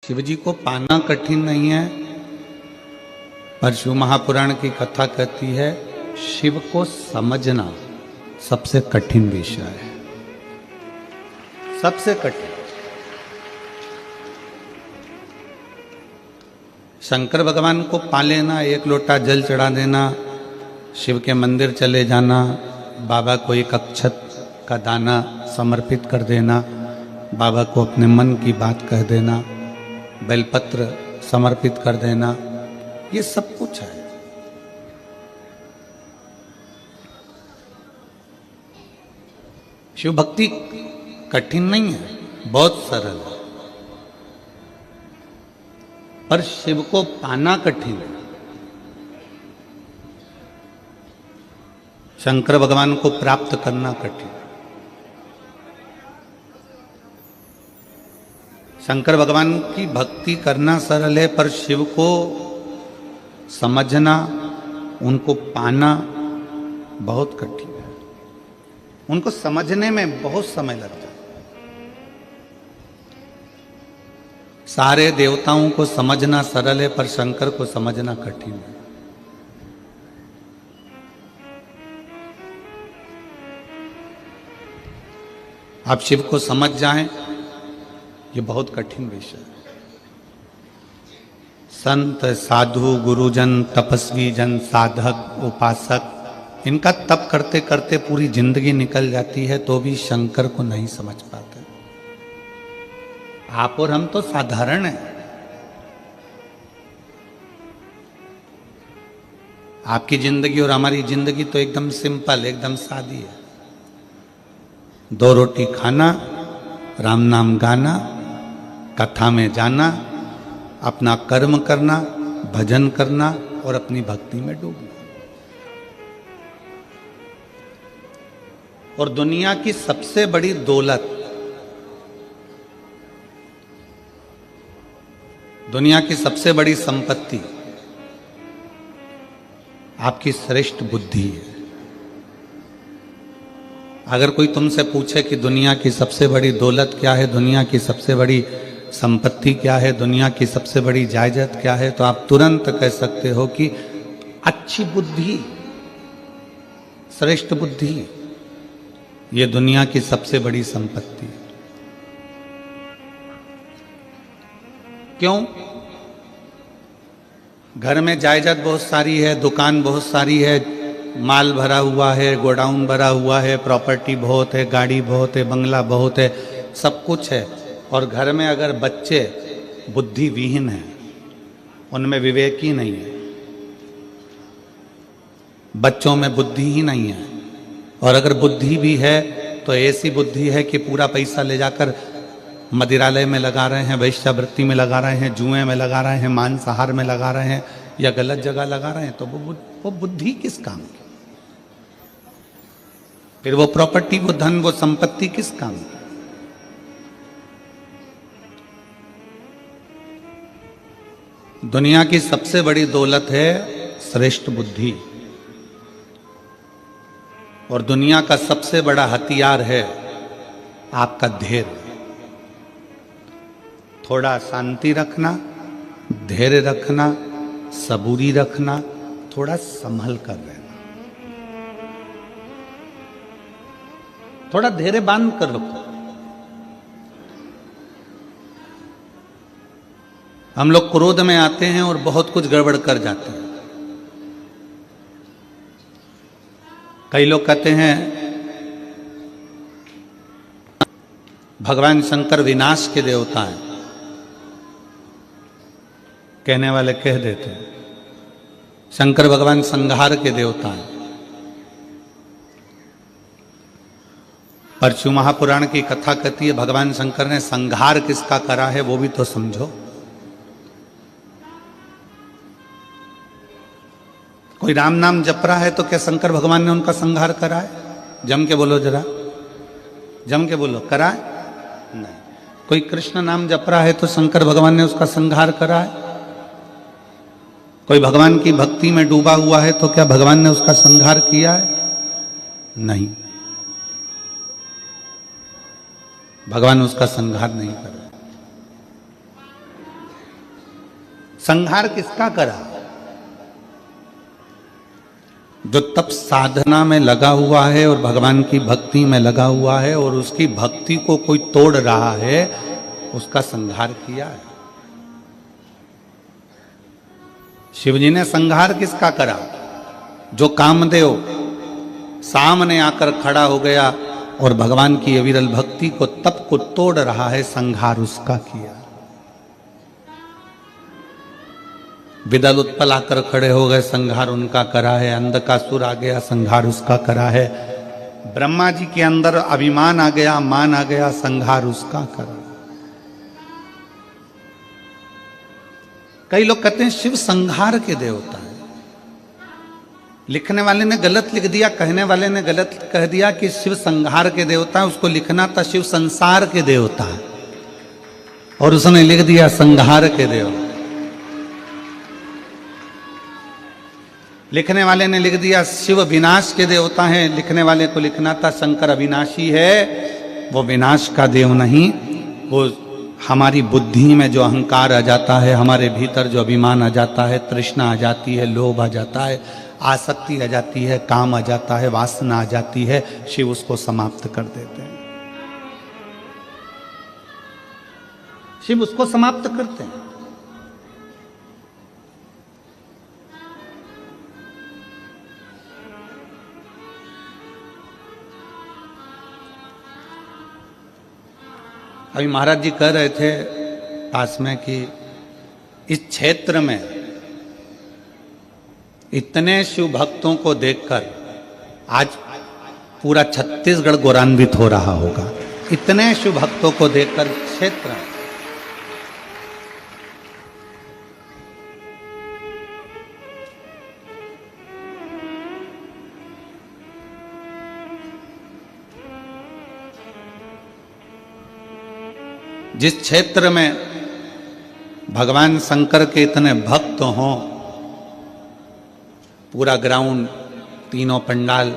शिव जी को पाना कठिन नहीं है, पर शिव महापुराण की कथा कहती है शिव को समझना सबसे कठिन विषय है, सबसे कठिन। शंकर भगवान को पा लेना, एक लोटा जल चढ़ा देना, शिव के मंदिर चले जाना, बाबा को एक अक्षत का दाना समर्पित कर देना, बाबा को अपने मन की बात कह देना, बेलपत्र समर्पित कर देना, ये सब कुछ है। शिव भक्ति कठिन नहीं है, बहुत सरल है, पर शिव को पाना कठिन है। शंकर भगवान को प्राप्त करना कठिन। शंकर भगवान की भक्ति करना सरल है, पर शिव को समझना, उनको पाना बहुत कठिन है। उनको समझने में बहुत समय लगता है। सारे देवताओं को समझना सरल है, पर शंकर को समझना कठिन है। आप शिव को समझ जाएं, ये बहुत कठिन विषय है। संत, साधु, गुरुजन, तपस्वी जन, साधक, उपासक, इनका तप करते करते पूरी जिंदगी निकल जाती है, तो भी शंकर को नहीं समझ पाते। आप और हम तो साधारण हैं। आपकी जिंदगी और हमारी जिंदगी तो एकदम सिंपल, एकदम सादी है। 2 रोटी खाना, राम नाम गाना, कथा में जाना, अपना कर्म करना, भजन करना और अपनी भक्ति में डूबना। और दुनिया की सबसे बड़ी दौलत, दुनिया की सबसे बड़ी संपत्ति आपकी श्रेष्ठ बुद्धि है। अगर कोई तुमसे पूछे कि दुनिया की सबसे बड़ी दौलत क्या है, दुनिया की सबसे बड़ी संपत्ति क्या है, दुनिया की सबसे बड़ी जायदाद क्या है, तो आप तुरंत कह सकते हो कि अच्छी बुद्धि, श्रेष्ठ बुद्धि, ये दुनिया की सबसे बड़ी संपत्ति है। क्यों? घर में जायदाद बहुत सारी है, दुकान बहुत सारी है, माल भरा हुआ है, गोडाउन भरा हुआ है, प्रॉपर्टी बहुत है, गाड़ी बहुत है, बंगला बहुत है, सब कुछ है। और घर में अगर बच्चे बुद्धि विहीन हैं, उनमें विवेक ही नहीं है, बच्चों में बुद्धि ही नहीं है, और अगर बुद्धि भी है तो ऐसी बुद्धि है कि पूरा पैसा ले जाकर मदिरालय में लगा रहे हैं, वैश्यावृत्ति में लगा रहे हैं, जुए में लगा रहे हैं, मांसाहार में लगा रहे हैं, या गलत जगह लगा रहे हैं, तो वो बुद्धि किस काम की? फिर वो प्रॉपर्टी, वो धन, वो संपत्ति किस काम की? दुनिया की सबसे बड़ी दौलत है श्रेष्ठ बुद्धि, और दुनिया का सबसे बड़ा हथियार है आपका धैर्य। थोड़ा शांति रखना, धैर्य रखना, सबूरी रखना, थोड़ा संभल कर रहना, थोड़ा धैर्य बांध कर रखो। हम लोग क्रोध में आते हैं और बहुत कुछ गड़बड़ कर जाते हैं। कई लोग कहते हैं भगवान शंकर विनाश के देवता हैं, कहने वाले कह देते हैं शंकर भगवान संहार के देवता हैं। पर शिव महापुराण की कथा कहती है भगवान शंकर ने संहार किसका करा है, वो भी तो समझो। कोई राम नाम जप रहा है तो क्या शंकर भगवान ने उनका संहार करा है? जम के बोलो, जरा जम के बोलो, करा है? नहीं। कोई कृष्ण नाम जप रहा है तो शंकर भगवान ने उसका संहार करा है? कोई भगवान की भक्ति में डूबा हुआ है तो क्या भगवान ने उसका संहार किया है? नहीं, भगवान उसका संहार नहीं कर रहे। संहार किसका करा? जो तप साधना में लगा हुआ है और भगवान की भक्ति में लगा हुआ है और उसकी भक्ति को कोई तोड़ रहा है, उसका संहार किया है। शिवजी ने संहार किसका करा? जो कामदेव सामने आकर खड़ा हो गया और भगवान की अविरल भक्ति को, तप को तोड़ रहा है, संहार उसका किया। विदल उत्पल आकर खड़े हो गए, संहार उनका करा है। अंधकासुर आ गया, संहार उसका करा है। ब्रह्मा जी के अंदर अभिमान आ गया, मान आ गया, संहार उसका करा। कई लोग कहते हैं शिव संहार के देवता है। लिखने वाले ने गलत लिख दिया, कहने वाले ने गलत कह दिया कि शिव संहार के देवता है। उसको लिखना था शिव संसार के देवता है और उसने लिख दिया संहार के देवता। लिखने वाले ने लिख दिया शिव विनाश के देवता हैं, लिखने वाले को लिखना था शंकर अविनाशी है। वो विनाश का देव नहीं, वो हमारी बुद्धि में जो अहंकार आ जाता है, हमारे भीतर जो अभिमान आ जाता है, तृष्णा आ जाती है, लोभ आ जाता है, आसक्ति आ जाती है, काम आ जाता है, वासना आ जाती है, शिव उसको समाप्त कर देते हैं। शिव उसको समाप्त करते हैं। अभी महाराज जी कह रहे थे पास में कि इस क्षेत्र में इतने शिव भक्तों को देखकर आज पूरा छत्तीसगढ़ गौरवान्वित हो रहा होगा। इतने शिव भक्तों को देखकर क्षेत्र में जिस क्षेत्र में भगवान शंकर के इतने भक्त हों, पूरा ग्राउंड, तीनों पंडाल,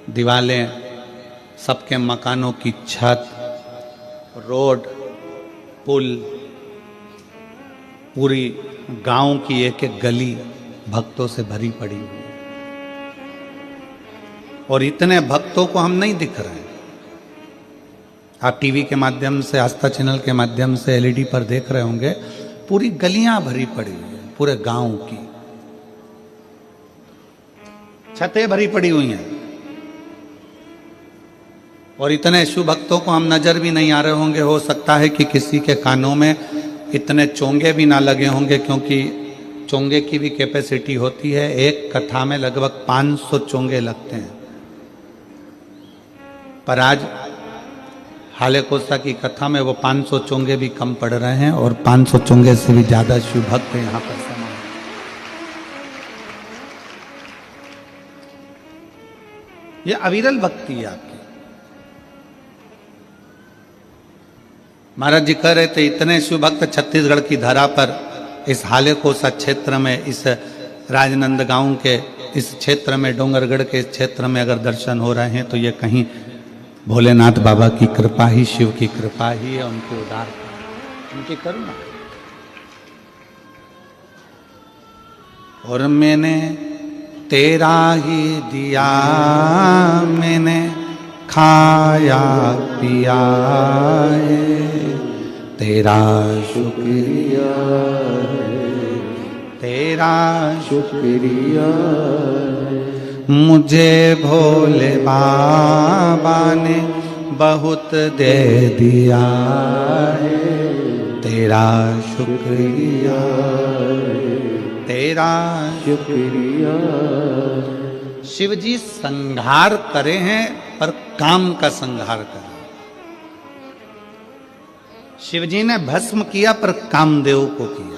दीवालें, सबके मकानों की छत, रोड, पुल, पूरी गांव की एक एक गली भक्तों से भरी पड़ी हुई है। और इतने भक्तों को हम नहीं दिख रहे हैं। आप टीवी के माध्यम से, आस्था चैनल के माध्यम से, एलईडी पर देख रहे होंगे, पूरी गलियां भरी पड़ी हुई है, पूरे गांव की छतें भरी पड़ी हुई हैं। और इतने शिव भक्तों को हम नजर भी नहीं आ रहे होंगे। हो सकता है कि किसी के कानों में इतने चोंगे भी ना लगे होंगे, क्योंकि चोंगे की भी कैपेसिटी होती है। एक कथा में लगभग 500 चोंगे लगते हैं। पर आज हाले कोसा की कथा में वो 500 चोंगे भी कम पड़ रहे हैं और 500 चोंगे से भी ज्यादा शिव भक्त यहाँ पर समा है। ये अविरल भक्ति है आपकी। महाराज जी कह रहे थे इतने शिव भक्त छत्तीसगढ़ की धरा पर, इस हाले कोसा क्षेत्र में, इस राजनंदगांव के इस क्षेत्र में, डोंगरगढ़ के इस क्षेत्र में अगर दर्शन हो रहे हैं तो ये कहीं भोलेनाथ बाबा की कृपा ही, शिव की कृपा ही है, उनकी उदारता, उनकी करुणा। और मैंने तेरा ही दिया, मैंने खाया पिया है, तेरा शुक्रिया है, तेरा शुक्रिया है। मुझे भोले बाबा ने बहुत दे दिया है, तेरा शुक्रिया है, तेरा शुक्रिया। शिव जी संहार करे हैं पर काम का संहार करे। शिव जी ने भस्म किया पर कामदेव को किया।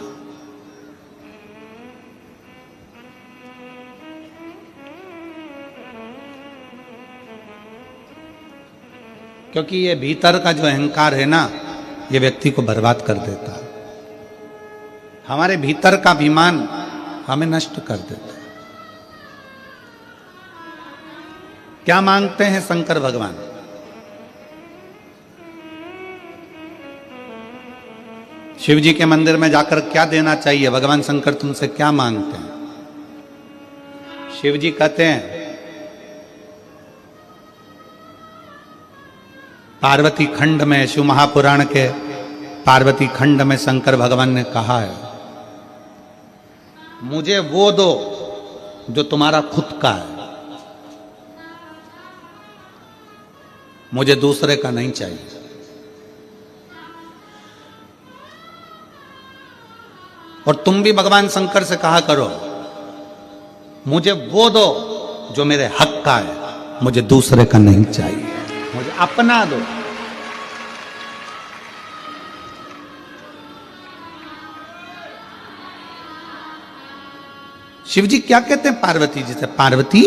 क्योंकि ये भीतर का जो अहंकार है ना, ये व्यक्ति को बर्बाद कर देता है। हमारे भीतर का अभिमान हमें नष्ट कर देता है। क्या मांगते हैं शंकर भगवान? शिव जी के मंदिर में जाकर क्या देना चाहिए? भगवान शंकर तुमसे क्या मांगते हैं? शिव जी कहते हैं, पार्वती खंड में, शिव महापुराण के पार्वती खंड में शंकर भगवान ने कहा है, मुझे वो दो जो तुम्हारा खुद का है, मुझे दूसरे का नहीं चाहिए। और तुम भी भगवान शंकर से कहा करो, मुझे वो दो जो मेरे हक का है, मुझे दूसरे का नहीं चाहिए, मुझे अपना दो। शिव जी क्या कहते हैं पार्वती जी से? पार्वती,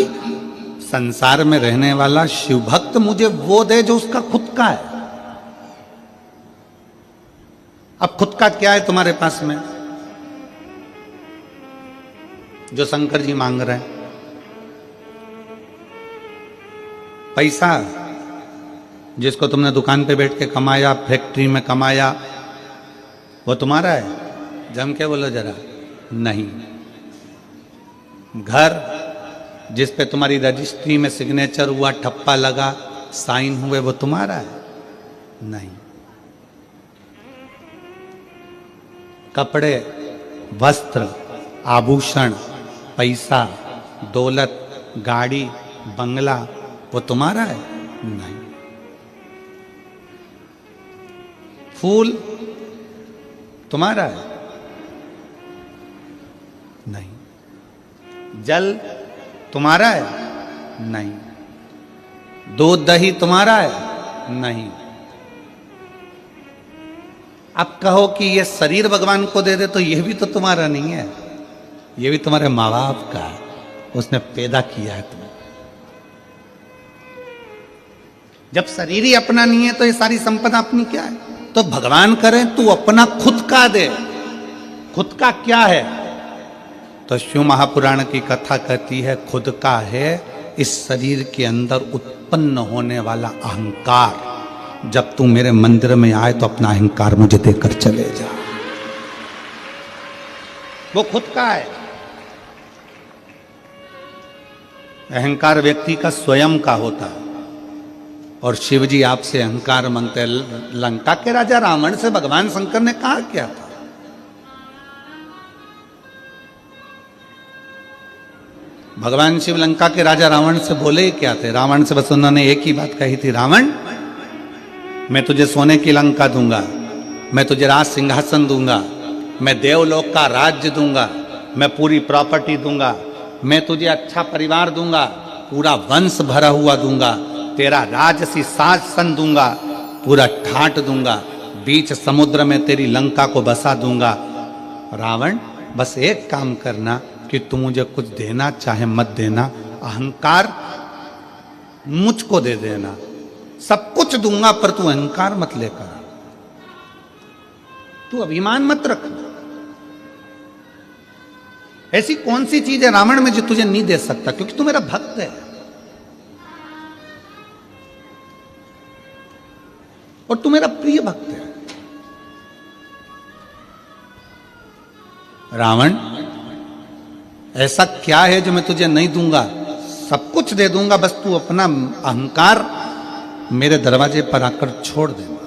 संसार में रहने वाला शिव भक्त मुझे वो दे जो उसका खुद का है। अब खुद का क्या है तुम्हारे पास में जो शंकर जी मांग रहे हैं? पैसा, जिसको तुमने दुकान पे बैठ के कमाया, फैक्ट्री में कमाया, वो तुम्हारा है? जम के बोलो जरा। नहीं। घर, जिस पे तुम्हारी रजिस्ट्री में सिग्नेचर हुआ, ठप्पा लगा, साइन हुए, वो तुम्हारा है? नहीं। कपड़े, वस्त्र, आभूषण, पैसा, दौलत, गाड़ी, बंगला, वो तुम्हारा है? नहीं। फूल तुम्हारा है? नहीं। जल तुम्हारा है? नहीं। दूध दही तुम्हारा है? नहीं। अब कहो कि ये शरीर भगवान को दे दे, तो ये भी तो तुम्हारा नहीं है, ये भी तुम्हारे माँ बाप का है, उसने पैदा किया है तुम्हें। जब शरीर ही अपना नहीं है तो ये सारी संपदा अपनी क्या है? तो भगवान करे तू अपना खुद का दे। खुद का क्या है? तो शिव महापुराण की कथा कहती है, खुद का है इस शरीर के अंदर उत्पन्न होने वाला अहंकार। जब तू मेरे मंदिर में आए तो अपना अहंकार मुझे देकर चले जा। वो खुद का है। अहंकार व्यक्ति का स्वयं का होता है। और शिव जी आपसे अहंकार मांगते हैं। लंका के राजा रावण से भगवान शंकर ने कहा क्या था? भगवान शिव लंका के राजा रावण से बोले ही क्या थे? रावण से बस उन्होंने एक ही बात कही थी, रावण मैं तुझे सोने की लंका दूंगा, मैं तुझे राज सिंहासन दूंगा, मैं देवलोक का राज्य दूंगा, मैं पूरी प्रॉपर्टी दूंगा, मैं तुझे अच्छा परिवार दूंगा, पूरा वंश भरा हुआ दूंगा, तेरा राजसी शासन दूंगा, पूरा ठाट दूंगा, बीच समुद्र में तेरी लंका को बसा दूंगा। रावण बस एक काम करना कि तू मुझे कुछ देना चाहे मत देना, अहंकार मुझको दे देना, सब कुछ दूंगा पर तू अहंकार मत लेकर, तू अभिमान मत रखना। ऐसी कौन सी चीज है रावण में जो तुझे नहीं दे सकता? क्योंकि तू मेरा भक्त है और तू मेरा प्रिय भक्त है। रावण ऐसा क्या है जो मैं तुझे नहीं दूंगा? सब कुछ दे दूंगा, बस तू अपना अहंकार मेरे दरवाजे पर आकर छोड़ देना,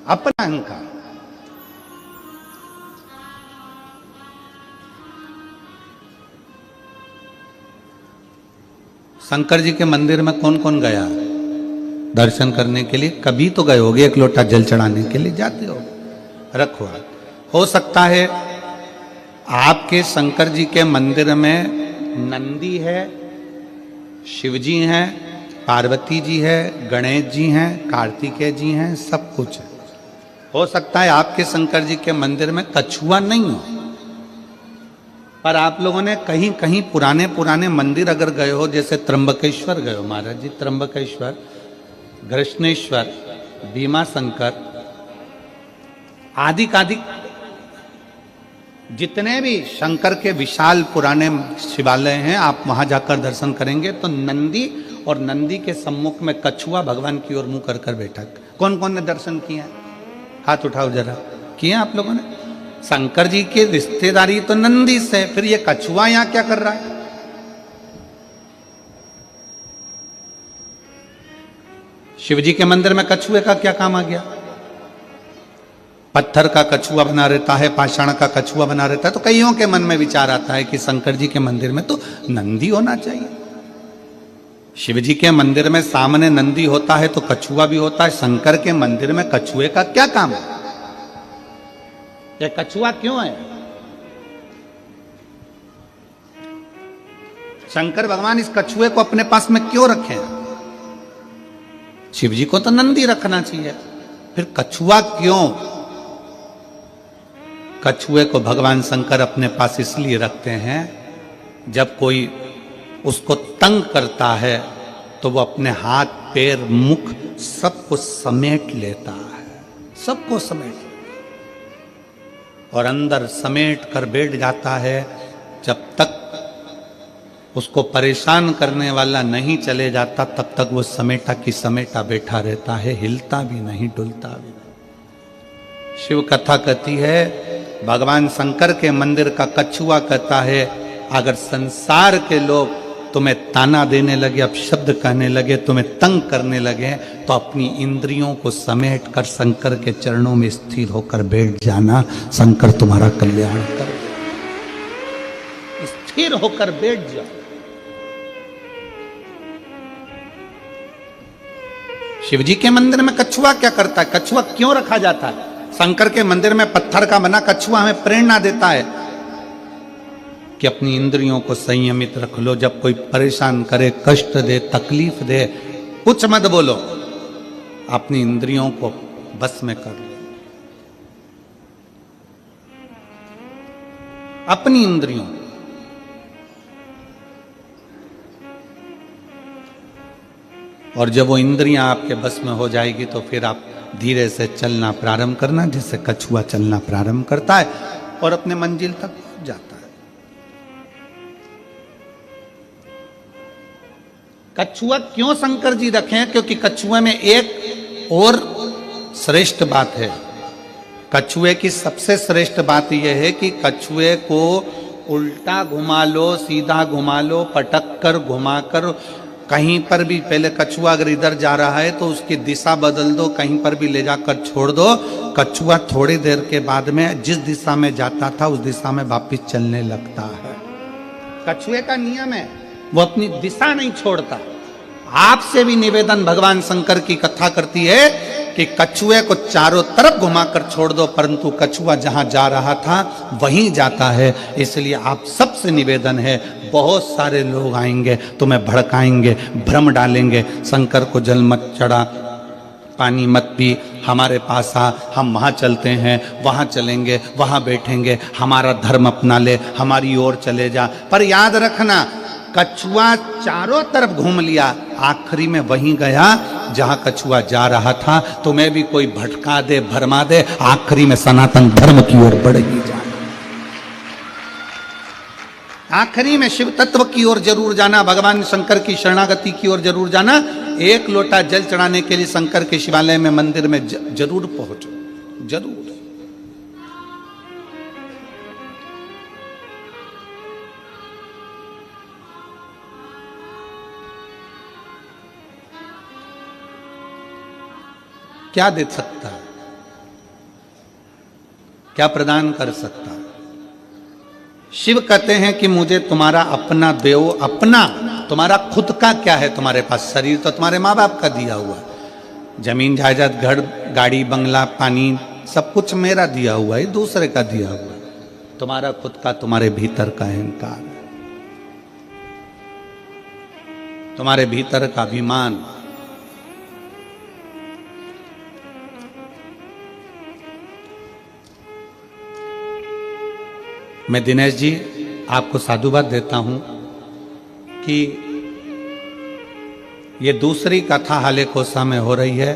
अपना अहंकार। शंकर जी के मंदिर में कौन कौन गया दर्शन करने के लिए? कभी तो गए होगे, एक लोटा जल चढ़ाने के लिए जाते हो। रखो, हो सकता है आपके शंकर जी के मंदिर में नंदी है, शिव जी हैं, पार्वती जी है, गणेश जी हैं, कार्तिकेय जी हैं, सब कुछ है। हो सकता है आपके शंकर जी के मंदिर में कछुआ नहीं हो, पर आप लोगों ने कहीं कहीं पुराने पुराने मंदिर अगर गए हो, जैसे त्र्यंबकेश्वर गए हो महाराज जी, त्र्यंबकेश्वर, घृष्णेश्वर, भीमा शंकर, आदि जितने भी शंकर के विशाल पुराने शिवालय हैं, आप वहां जाकर दर्शन करेंगे तो नंदी और नंदी के सम्मुख में कछुआ भगवान की ओर मुंह कर बैठा। कौन कौन ने दर्शन किए? हाथ उठाओ जरा। किए आप लोगों ने? शंकर जी की रिश्तेदारी तो नंदी से, फिर ये कछुआ यहां क्या कर रहा है? शिव जी के मंदिर में कछुए का क्या काम आ गया? पत्थर का कछुआ बना रहता है, पाषाण का कछुआ बना रहता है, तो कईयों के मन में विचार आता है कि शंकर जी के मंदिर में तो नंदी होना चाहिए। शिव जी के मंदिर में सामने नंदी होता है तो कछुआ भी होता है, शंकर के मंदिर में कछुए का क्या काम है? ये कछुआ क्यों है? शंकर भगवान इस कछुए को अपने पास में क्यों रखे? शिव जी को तो नंदी रखना चाहिए, फिर कछुआ क्यों? कछुए को भगवान शंकर अपने पास इसलिए रखते हैं, जब कोई उसको तंग करता है तो वो अपने हाथ पैर मुख सबको समेट लेता है, सबको समेट, और अंदर समेट कर बैठ जाता है। जब तक उसको परेशान करने वाला नहीं चले जाता तब तक वो समेटा की समेटा बैठा रहता है, हिलता भी नहीं, डुलता भी नहीं। शिव कथा कहती है, भगवान शंकर के मंदिर का कछुआ कहता है, अगर संसार के लोग तुम्हें ताना देने लगे, अपशब्द कहने लगे, तुम्हें तंग करने लगे, तो अपनी इंद्रियों को समेट कर शंकर के चरणों में स्थिर होकर बैठ जाना, शंकर तुम्हारा कल्याण कर। स्थिर होकर बैठ जाओ। शिव जी के मंदिर में कछुआ क्या करता है? कछुआ क्यों रखा जाता है? शंकर के मंदिर में पत्थर का बना कछुआ हमें प्रेरणा देता है कि अपनी इंद्रियों को संयमित रख लो। जब कोई परेशान करे, कष्ट दे, तकलीफ दे, कुछ मत बोलो, अपनी इंद्रियों को बस में कर लो। अपनी इंद्रियों, और जब वो इंद्रियां आपके बस में हो जाएगी तो फिर आप धीरे से चलना प्रारंभ करना, जैसे कछुआ चलना प्रारंभ करता है और अपने मंजिल तक पहुंच जाता है। कछुआ क्यों शंकर जी रखे हैं? क्योंकि कछुए में एक और श्रेष्ठ बात है। कछुए की सबसे श्रेष्ठ बात यह है कि कछुए को उल्टा घुमा लो, सीधा घुमा लो, पटक कर, घुमा कर, कहीं पर भी, पहले कछुआ अगर इधर जा रहा है तो उसकी दिशा बदल दो, कहीं पर भी ले जाकर छोड़ दो, कछुआ थोड़ी देर के बाद में जिस दिशा में जाता था उस दिशा में वापिस चलने लगता है। कछुए का नियम है, वो अपनी दिशा नहीं छोड़ता। आपसे भी निवेदन भगवान शंकर की कथा करती है कि कछुए को चारों तरफ घुमाकर छोड़ दो, परंतु कछुआ जहां जा रहा था वहीं जाता है। इसलिए आप सबसे निवेदन है, बहुत सारे लोग आएंगे, तुम्हें भड़काएंगे, भ्रम डालेंगे, शंकर को जल मत चढ़ा, पानी मत पी, हमारे पास आ, हम वहाँ चलते हैं, वहाँ चलेंगे, वहाँ बैठेंगे, हमारा धर्म अपना ले, हमारी ओर चले जा। पर याद रखना, कछुआ चारों तरफ घूम लिया, आखिरी में वहीं गया जहां कछुआ जा रहा था। तुम्हें भी कोई भटका दे, भरमा दे, आखिरी में सनातन धर्म की ओर बढ़ ही जाना। आखिरी में शिव तत्व की ओर जरूर जाना, भगवान शंकर की शरणागति की ओर जरूर जाना। एक लोटा जल चढ़ाने के लिए शंकर के शिवालय में, मंदिर में जरूर पहुंचो, जरूर। क्या दे सकता है? क्या प्रदान कर सकता है? शिव कहते हैं कि मुझे तुम्हारा अपना दो, अपना, तुम्हारा खुद का क्या है तुम्हारे पास? शरीर तो तुम्हारे माँ बाप का दिया हुआ है, जमीन जायदाद, घर, गाड़ी, बंगला, पानी, सब कुछ मेरा दिया हुआ है, दूसरे का दिया हुआ है। तुम्हारा खुद का, तुम्हारे भीतर का अहंकार है, तुम्हारे भीतर का अभिमान। मैं दिनेश जी आपको साधुवाद देता हूं कि ये दूसरी कथा हाले कोसा में हो रही है,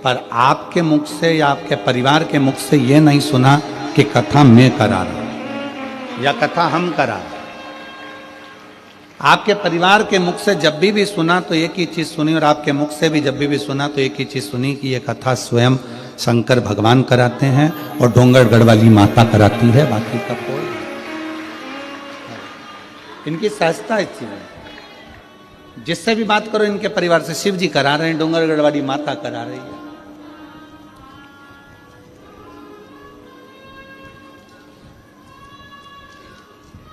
पर आपके मुख से या आपके परिवार के मुख से ये नहीं सुना कि कथा मैं करा रहा हूं या कथा हम करा रहे। आपके परिवार के मुख से जब भी सुना तो एक ही चीज सुनी, और आपके मुख से भी जब भी सुना तो एक ही चीज सुनी कि ये कथा स्वयं शंकर भगवान कराते हैं और डोंगरगढ़ वाली माता कराती है, बाकी का कोई। इनकी सहजता इतनी है, जिससे भी बात करो इनके परिवार से, शिव जी करा रहे हैं, डोंगरगढ़ वाली माता करा रही है।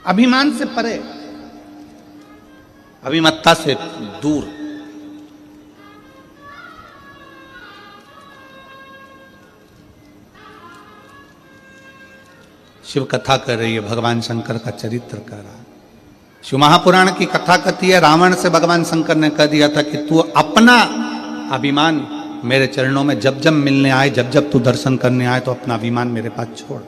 अभिमान से परे, अभिमत्ता से दूर। शिव कथा कर रही है, भगवान शंकर का चरित्र कर रहा है। शिव महापुराण की कथा कहती है, रावण से भगवान शंकर ने कह दिया था कि तू अपना अभिमान मेरे चरणों में जब जब मिलने आए, जब जब तू दर्शन करने आए, तो अपना अभिमान मेरे पास छोड़।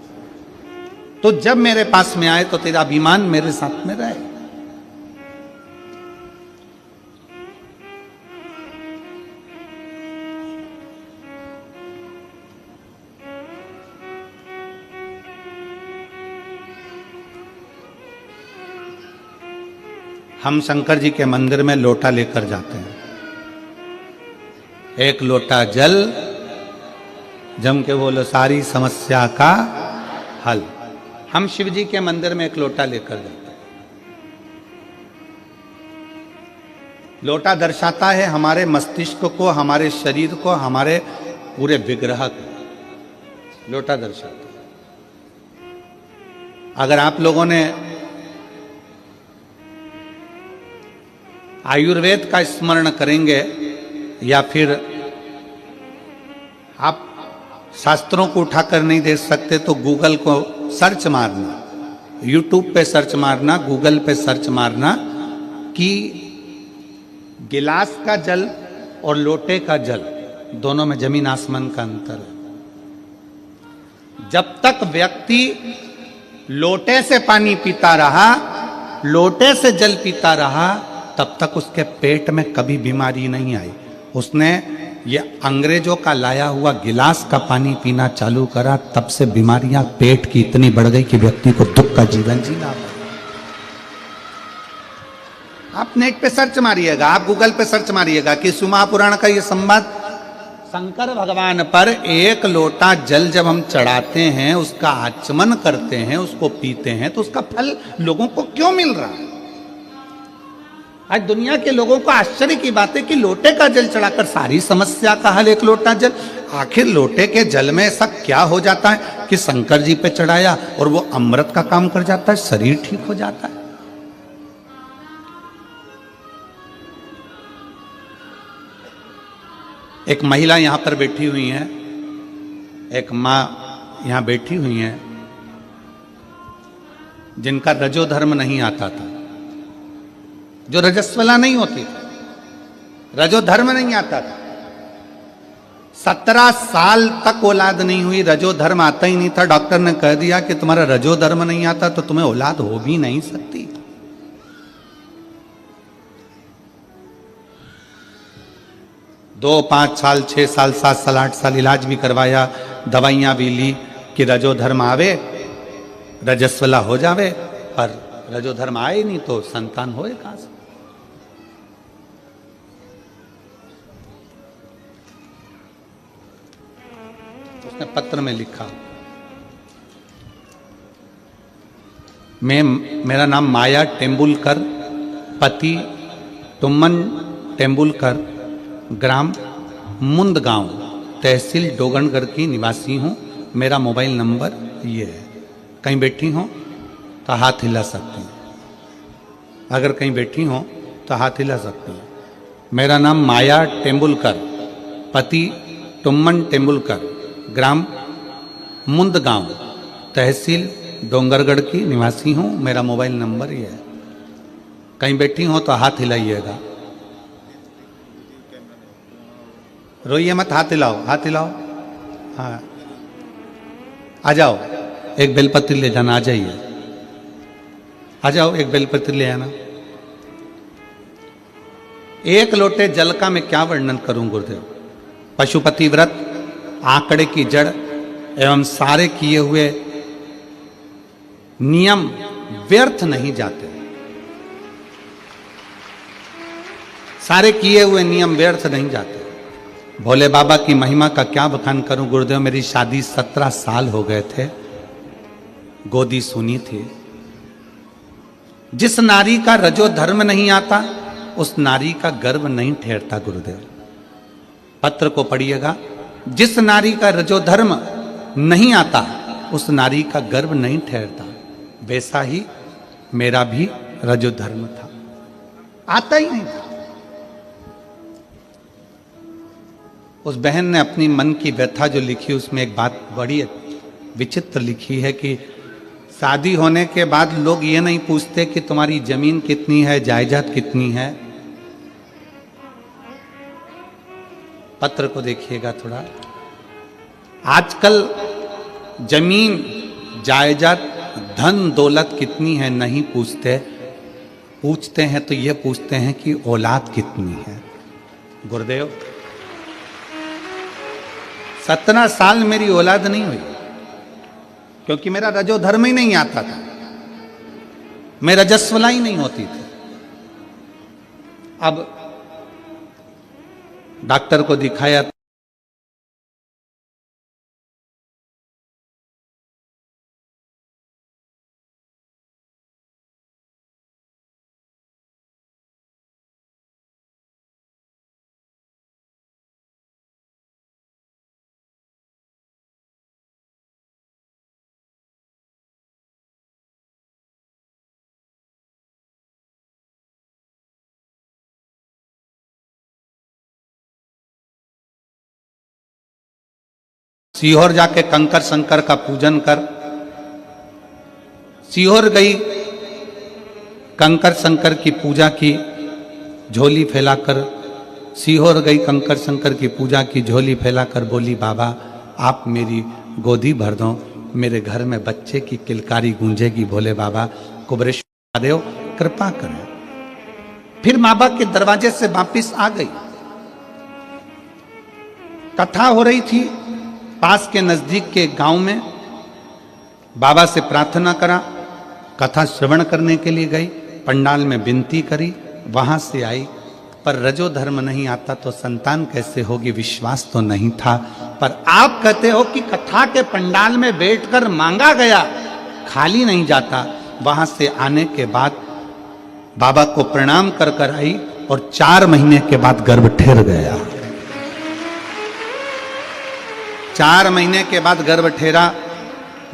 तो जब मेरे पास में आए तो तेरा अभिमान मेरे साथ में रहे। हम शंकर जी के मंदिर में लोटा लेकर जाते हैं, एक लोटा जल, जम के बोलो सारी समस्या का हल। हम शिव जी के मंदिर में एक लोटा लेकर जाते हैं। लोटा दर्शाता है हमारे मस्तिष्क को, हमारे शरीर को, हमारे पूरे विग्रह को लोटा दर्शाता है। अगर आप लोगों ने आयुर्वेद का स्मरण करेंगे या फिर आप शास्त्रों को उठाकर नहीं देख सकते तो गूगल को सर्च मारना, यूट्यूब पे सर्च मारना, गूगल पे सर्च मारना कि गिलास का जल और लोटे का जल, दोनों में जमीन आसमान का अंतर है। जब तक व्यक्ति लोटे से पानी पीता रहा, लोटे से जल पीता रहा, तब तक उसके पेट में कभी बीमारी नहीं आई। उसने ये अंग्रेजों का लाया हुआ गिलास का पानी पीना चालू करा, तब से बीमारियां पेट की इतनी बढ़ गई कि व्यक्ति को दुख का जीवन जीना पड़ा। आप नेट पे सर्च मारिएगा, आप गूगल पे सर्च मारिएगा कि शिव महापुराण का ये संवाद, शंकर भगवान पर एक लोटा जल जब हम चढ़ाते हैं, उसका आचमन करते हैं, उसको पीते हैं, तो उसका फल लोगों को क्यों मिल रहा है। आज दुनिया के लोगों को आश्चर्य की बात है कि लोटे का जल चढ़ाकर सारी समस्या का हल, एक लोटा जल। आखिर लोटे के जल में ऐसा क्या हो जाता है कि शंकर जी पे चढ़ाया और वो अमृत का काम कर जाता है, शरीर ठीक हो जाता है। एक महिला यहां पर बैठी हुई है, एक मां यहां बैठी हुई है, जिनका रजोधर्म नहीं आता था, जो रजस्वला नहीं होती थी, रजोधर्म नहीं आता था। 17 साल तक औलाद नहीं हुई, रजोधर्म आता ही नहीं था। डॉक्टर ने कह दिया कि तुम्हारा रजोधर्म नहीं आता तो तुम्हें औलाद हो भी नहीं सकती। दो 5 साल 6 साल 7 साल 8 साल इलाज भी करवाया, दवाइयां भी ली कि रजोधर्म आवे, रजस्वला हो जावे, पर रजोधर्म आए नहीं तो संतान होए कहां से। उसने पत्र में लिखा, मेरा नाम माया टेम्बुलकर, पति तुमन टेम्बुलकर, ग्राम मुंदगांव, तहसील डोंगरगढ़ की निवासी हूँ। मेरा मोबाइल नंबर ये है। कहीं बैठी हो तो हाथ हिला सकती हैं, अगर कहीं बैठी हो तो हाथ हिला सकती हैं। मेरा नाम माया टेम्बुलकर, पति तुमन टेम्बुलकर, ग्राम मुंदगांव, तहसील डोंगरगढ़ की निवासी हूँ। मेरा मोबाइल नंबर ये है। कहीं बैठी हो तो हाथ हिलाइएगा, रोइए मत, हाथ हिलाओ, हाथ हिलाओ। हाँ, आ जाओ, एक बेलपत्र ले जाना, आ जाइए, आ जाओ, एक बेलपत्र ले आना। एक लोटे जल का मैं क्या वर्णन करूं गुरुदेव। पशुपति व्रत, आंकड़े की जड़ एवं सारे किए हुए नियम व्यर्थ नहीं जाते। सारे किए हुए नियम व्यर्थ नहीं जाते। भोले बाबा की महिमा का क्या बखान करूं गुरुदेव। मेरी शादी 17 साल हो गए थे, गोदी सुनी थी। जिस नारी का रजो धर्म नहीं आता उस नारी का गर्भ नहीं ठहरता गुरुदेव। पत्र को पढ़िएगा। जिस नारी का रजो धर्म नहीं आता उस नारी का गर्भ नहीं ठहरता। वैसा ही मेरा भी रजो धर्म था, आता ही नहीं था। उस बहन ने अपनी मन की व्यथा जो लिखी उसमें एक बात बड़ी विचित्र लिखी है कि शादी होने के बाद लोग ये नहीं पूछते कि तुम्हारी जमीन कितनी है, जायदाद कितनी है। पत्र को देखिएगा थोड़ा। आजकल जमीन, जायदाद, धन दौलत कितनी है नहीं पूछते। पूछते हैं तो ये पूछते हैं कि औलाद कितनी है। गुरुदेव 17 साल मेरी औलाद नहीं हुई क्योंकि मेरा रजो धर्म ही नहीं आता था, मैं रजस्वला ही नहीं होती थी। अब डॉक्टर को दिखाया, सीहोर जाके कंकर शंकर का पूजन कर। सीहोर गई, कंकर शंकर की पूजा की, झोली फैलाकर। सीहोर गई, कंकर शंकर की पूजा की, झोली फैलाकर बोली बाबा आप मेरी गोदी भर दो, मेरे घर में बच्चे की किलकारी गूंजेगी। भोले बाबा कुबरेश्वर देव कृपा करें। फिर माँ बाप के दरवाजे से वापिस आ गई। कथा हो रही थी पास के नजदीक के गांव में। बाबा से प्रार्थना करा, कथा श्रवण करने के लिए गई, पंडाल में विनती करी, वहां से आई। पर रजो धर्म नहीं आता तो संतान कैसे होगी, विश्वास तो नहीं था। पर आप कहते हो कि कथा के पंडाल में बैठकर मांगा गया, खाली नहीं जाता। वहां से आने के बाद बाबा को प्रणाम कर कर आई और 4 महीने के बाद गर्भ ठहर गया। 4 महीने के बाद गर्भ ठहरा।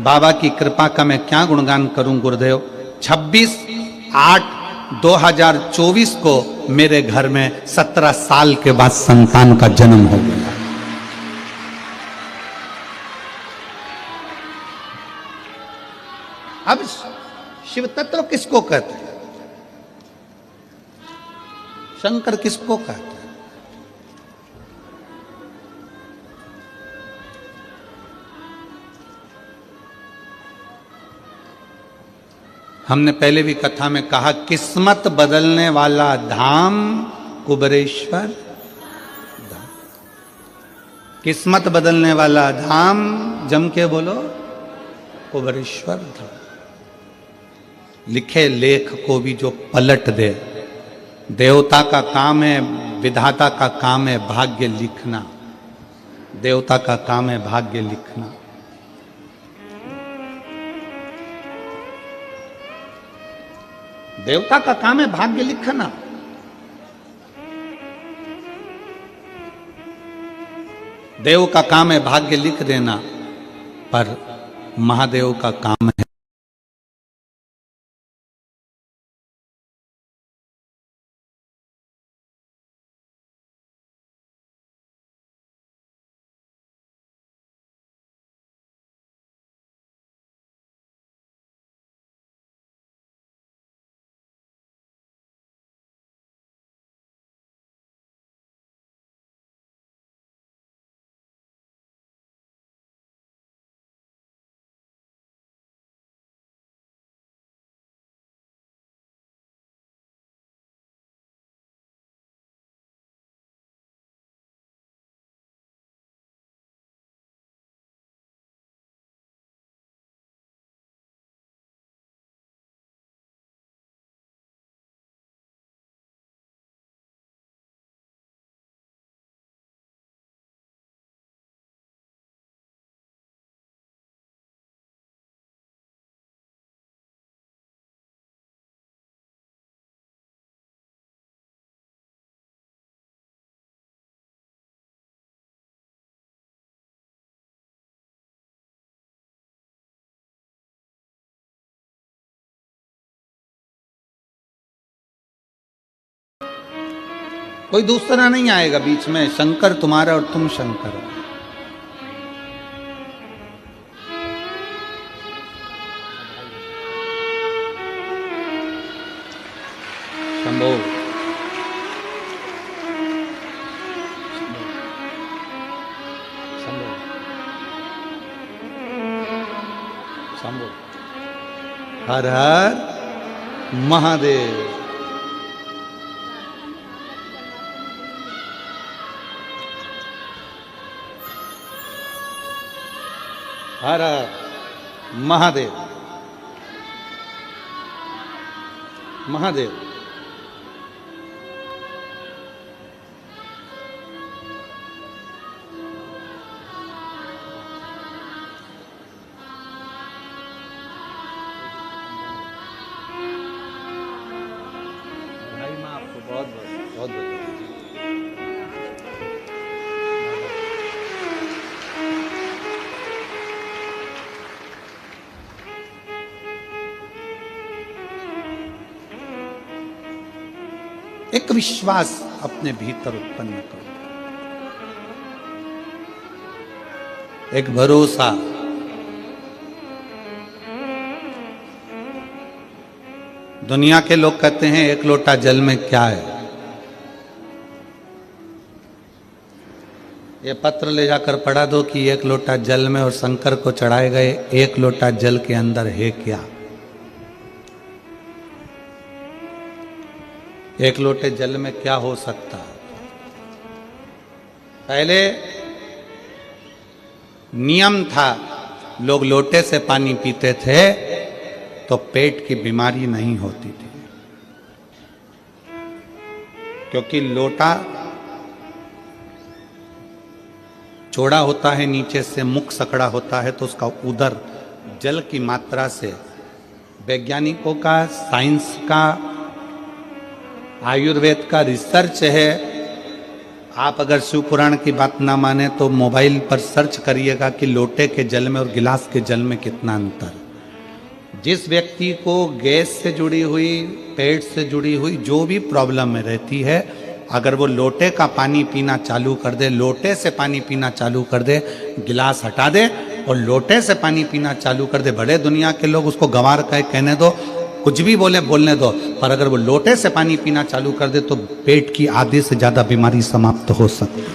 बाबा की कृपा का मैं क्या गुणगान करूं गुरुदेव। 26/8/2024 को मेरे घर में 17 साल के बाद संतान का जन्म हो गया। अब शिव तत्व किसको कहते हैं, शंकर किसको कहते हैं? हमने पहले भी कथा में कहा किस्मत बदलने वाला धाम कुबरेश्वर धाम। किस्मत बदलने वाला धाम जम के बोलो कुबरेश्वर धाम। लिखे लेख को भी जो पलट दे। देवता का काम है, विधाता का काम है भाग्य लिखना। देवता का काम है भाग्य लिखना। देवता का काम है भाग्य लिखना। देव का काम है भाग्य लिख देना, पर महादेव का काम है कोई दूसरा नहीं आएगा बीच में, शंकर तुम्हारा और तुम शंकर हो। शंभो शंभो शंभो हर हर महादेव। हर हर महादेव महादेव। भाई मैं आपको बहुत बहुत बहुत एक विश्वास अपने भीतर उत्पन्न करो, एक भरोसा। दुनिया के लोग कहते हैं एक लोटा जल में क्या है। ये पत्र ले जाकर पढ़ा दो कि एक लोटा जल में और शंकर को चढ़ाए गए एक लोटा जल के अंदर है क्या। एक लोटे जल में क्या हो सकता है। पहले नियम था, लोग लोटे से पानी पीते थे तो पेट की बीमारी नहीं होती थी, क्योंकि लोटा चौड़ा होता है, नीचे से मुख सकड़ा होता है, तो उसका उदर जल की मात्रा से वैज्ञानिकों का, साइंस का, आयुर्वेद का रिसर्च है। आप अगर शिव पुराण की बात ना माने तो मोबाइल पर सर्च करिएगा कि लोटे के जल में और गिलास के जल में कितना अंतर। जिस व्यक्ति को गैस से जुड़ी हुई, पेट से जुड़ी हुई जो भी प्रॉब्लम में रहती है, अगर वो लोटे का पानी पीना चालू कर दे, लोटे से पानी पीना चालू कर दे, गिलास हटा दे और लोटे से पानी पीना चालू कर दे, बड़े दुनिया के लोग उसको गंवार कहे, कहने दो, कुछ भी बोले बोलने दो, पर अगर वो लोटे से पानी पीना चालू कर दे तो पेट की आधे से ज्यादा बीमारी समाप्त हो सकती है।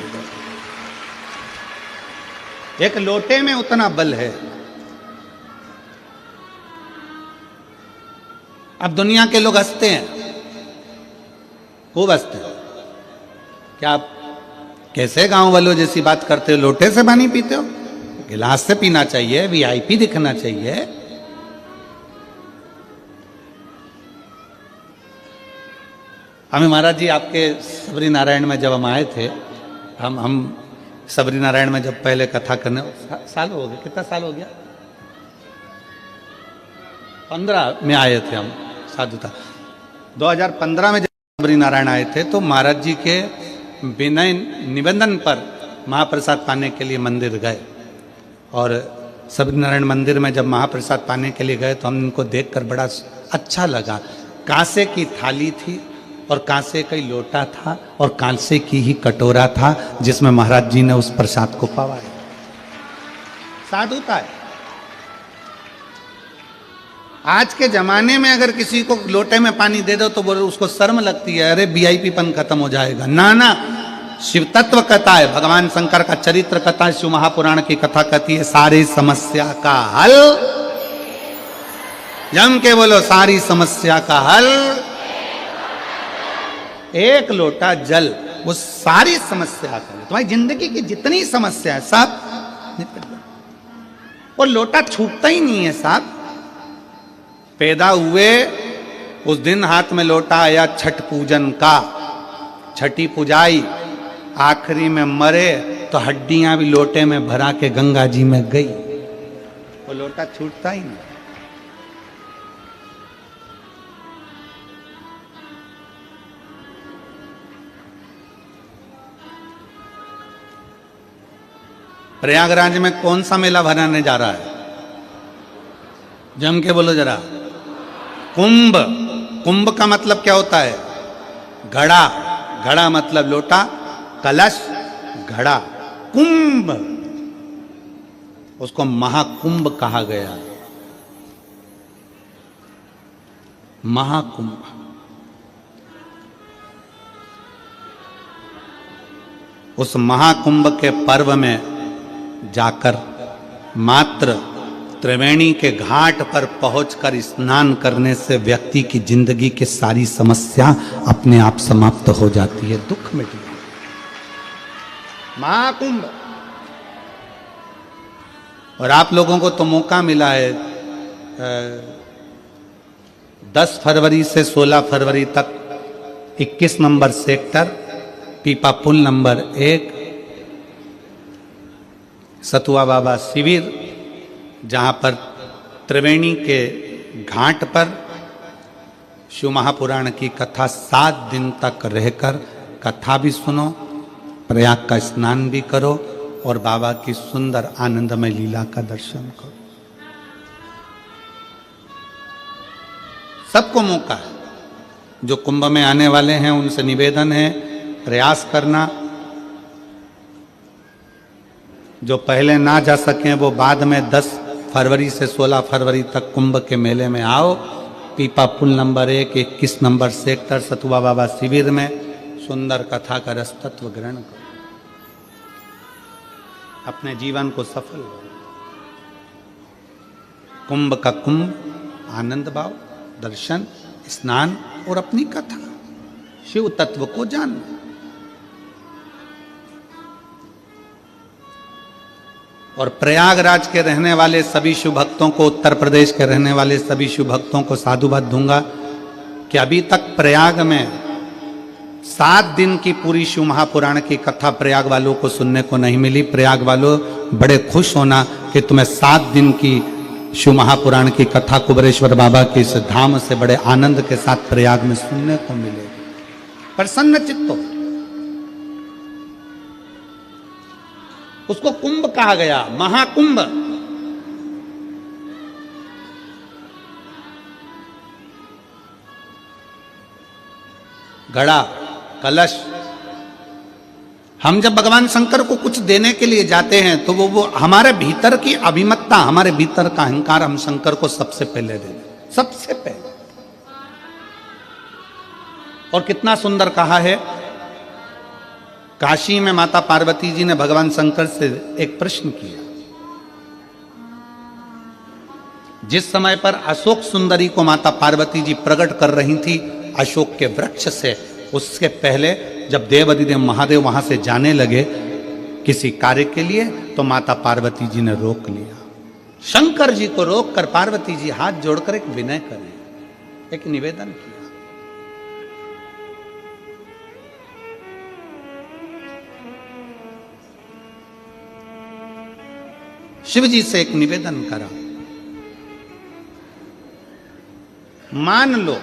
एक लोटे में उतना बल है। अब दुनिया के लोग हंसते हैं, खूब हंसते हैं। क्या आप कैसे गांव वालों जैसी बात करते हो, लोटे से पानी पीते हो? गिलास से पीना चाहिए, वीआईपी दिखना चाहिए। हमें महाराज जी आपके सबरी नारायण में जब हम आए थे, हम सबरी नारायण में जब पहले कथा करने, साल हो गया, कितना साल हो गया, 15 में आए थे हम साधुता। 2015 में जब सबरी नारायण आए थे तो महाराज जी के विनय निवेदन पर महाप्रसाद पाने के लिए मंदिर गए, और सबरी नारायण मंदिर में जब महाप्रसाद पाने के लिए गए तो हम इनको देखकर बड़ा अच्छा लगा। कांसे की थाली थी और कांसे का ही लोटा था और कांसे की ही कटोरा था जिसमें महाराज जी ने उस प्रसाद को पवाया। साधुता है। आज के जमाने में अगर किसी को लोटे में पानी दे दो तो बोले उसको शर्म लगती है, अरे वीआईपी पन खत्म हो जाएगा। ना ना, शिव तत्व कथा है, भगवान शंकर का चरित्र कथा है, शिव महापुराण की कथा कहती है सारी समस्या का हल। जम के बोलो, सारी समस्या का हल एक लोटा जल, वो सारी समस्या का। तुम्हारी जिंदगी की जितनी समस्या है सब निपट जाए। वो लोटा छूटता ही नहीं है साहब। पैदा हुए उस दिन हाथ में लोटा आया छठ पूजन का, छठी पुजाई, आखिरी में मरे तो हड्डियां भी लोटे में भरा के गंगा जी में गई। वो लोटा छूटता ही नहीं। प्रयागराज में कौन सा मेला भराने जा रहा है? जम के बोलो जरा। कुंभ। कुंभ का मतलब क्या होता है? घड़ा। घड़ा मतलब लोटा, कलश घड़ा, कुंभ उसको महाकुंभ कहा गया। महाकुंभ उस महाकुंभ के पर्व में जाकर मात्र त्रिवेणी के घाट पर पहुंचकर स्नान करने से व्यक्ति की जिंदगी की सारी समस्या अपने आप समाप्त हो जाती है, दुख मिट जाता है। महाकुंभ। और आप लोगों को तो मौका मिला है 10 फरवरी से 16 फरवरी तक 21 नंबर सेक्टर, पीपा पुल नंबर 1, सतुआ बाबा शिविर, जहाँ पर त्रिवेणी के घाट पर शिव महापुराण की कथा 7 दिन तक रहकर कथा भी सुनो, प्रयाग का स्नान भी करो और बाबा की सुंदर आनंदमय लीला का दर्शन करो। सबको मौका है। जो कुंभ में आने वाले हैं उनसे निवेदन है प्रयास करना। जो पहले ना जा सकें वो बाद में 10 फरवरी से 16 फरवरी तक कुंभ के मेले में आओ। पीपा पुल नंबर 1, 21 नंबर सेक्टर, सतुआ बाबा शिविर में सुंदर कथा का रस तत्व ग्रहण करो, अपने जीवन को सफल करो। कुंभ का कुंभ, आनंद भाव, दर्शन, स्नान और अपनी कथा, शिव तत्व को जानना। और प्रयागराज के रहने वाले सभी शिव भक्तों को, उत्तर प्रदेश के रहने वाले सभी शिव भक्तों को साधुवाद दूंगा कि अभी तक प्रयाग में 7 दिन की पूरी शिव महापुराण की कथा प्रयाग वालों को सुनने को नहीं मिली। प्रयाग वालों बड़े खुश होना कि तुम्हें 7 दिन की शिव महापुराण की कथा कुबेरेश्वर बाबा के इस धाम से बड़े आनंद के साथ प्रयाग में सुनने को मिलेगी। प्रसन्न चित्त। उसको कुंभ कहा गया, महाकुंभ। घड़ा, कलश। हम जब भगवान शंकर को कुछ देने के लिए जाते हैं तो वो हमारे भीतर की अभिमत्ता, हमारे भीतर का अहंकार हम शंकर को सबसे पहले दे दें, सबसे पहले। और कितना सुंदर कहा है, काशी में माता पार्वती जी ने भगवान शंकर से एक प्रश्न किया। जिस समय पर अशोक सुंदरी को माता पार्वती जी प्रकट कर रही थी अशोक के वृक्ष से, उसके पहले जब देवाधिदेव महादेव वहां से जाने लगे किसी कार्य के लिए तो माता पार्वती जी ने रोक लिया। शंकर जी को रोककर पार्वती जी हाथ जोड़कर एक विनय करें, एक निवेदन किया। शिव जी से एक निवेदन करा, मान लो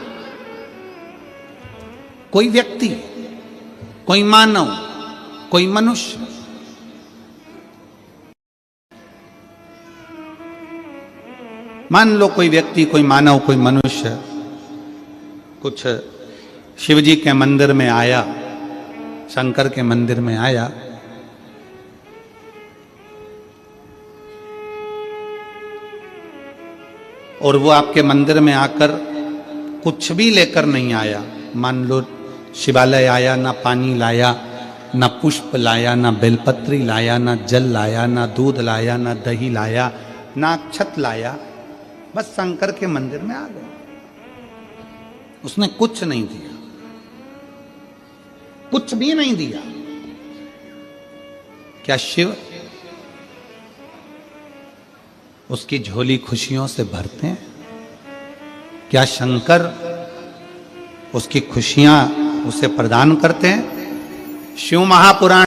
कोई व्यक्ति, कोई मानव, कोई मनुष्य मान लो कोई व्यक्ति, कोई मानव, कोई मनुष्य कुछ शिव जी के मंदिर में आया, शंकर के मंदिर में आया और वो आपके मंदिर में आकर कुछ भी लेकर नहीं आया। मान लो शिवालय आया, ना पानी लाया, ना पुष्प लाया, ना बेलपत्री लाया, ना जल लाया, ना दूध लाया, ना दही लाया, ना अक्षत लाया, बस शंकर के मंदिर में आ गया। उसने कुछ नहीं दिया, कुछ भी नहीं दिया। क्या शिव उसकी झोली खुशियों से भरते हैं? क्या शंकर उसकी खुशियां उसे प्रदान करते हैं? शिव महापुराण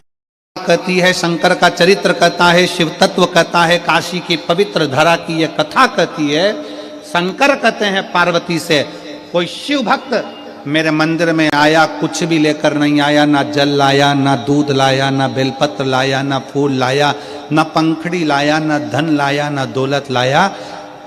कहती है, शंकर का चरित्र कहता है, शिव तत्व कहता है, काशी की पवित्र धरा की यह कथा कहती है। शंकर कहते हैं पार्वती से, कोई शिव भक्त मेरे मंदिर में आया, कुछ भी लेकर नहीं आया, ना जल लाया, ना दूध लाया, ना बेलपत्र लाया, ना फूल लाया, ना पंखड़ी लाया, ना धन लाया, ना दौलत लाया,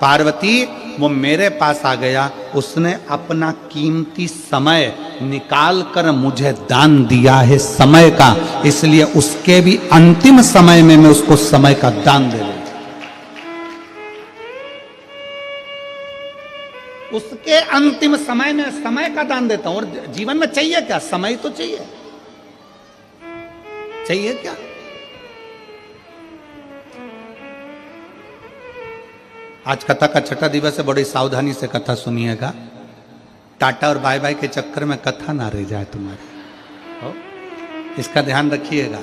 पार्वती वो मेरे पास आ गया, उसने अपना कीमती समय निकाल कर मुझे दान दिया है समय का, इसलिए उसके भी अंतिम समय में मैं उसको समय का दान दे दूं। उसके अंतिम समय में समय का दान देता हूं। और जीवन में चाहिए क्या? समय तो चाहिए। चाहिए क्या? आज कथा का छठा दिवस है, बड़ी सावधानी से कथा सुनिएगा। टाटा और बाय बाय के चक्कर में कथा ना रह जाए तुम्हारी, इसका ध्यान रखिएगा।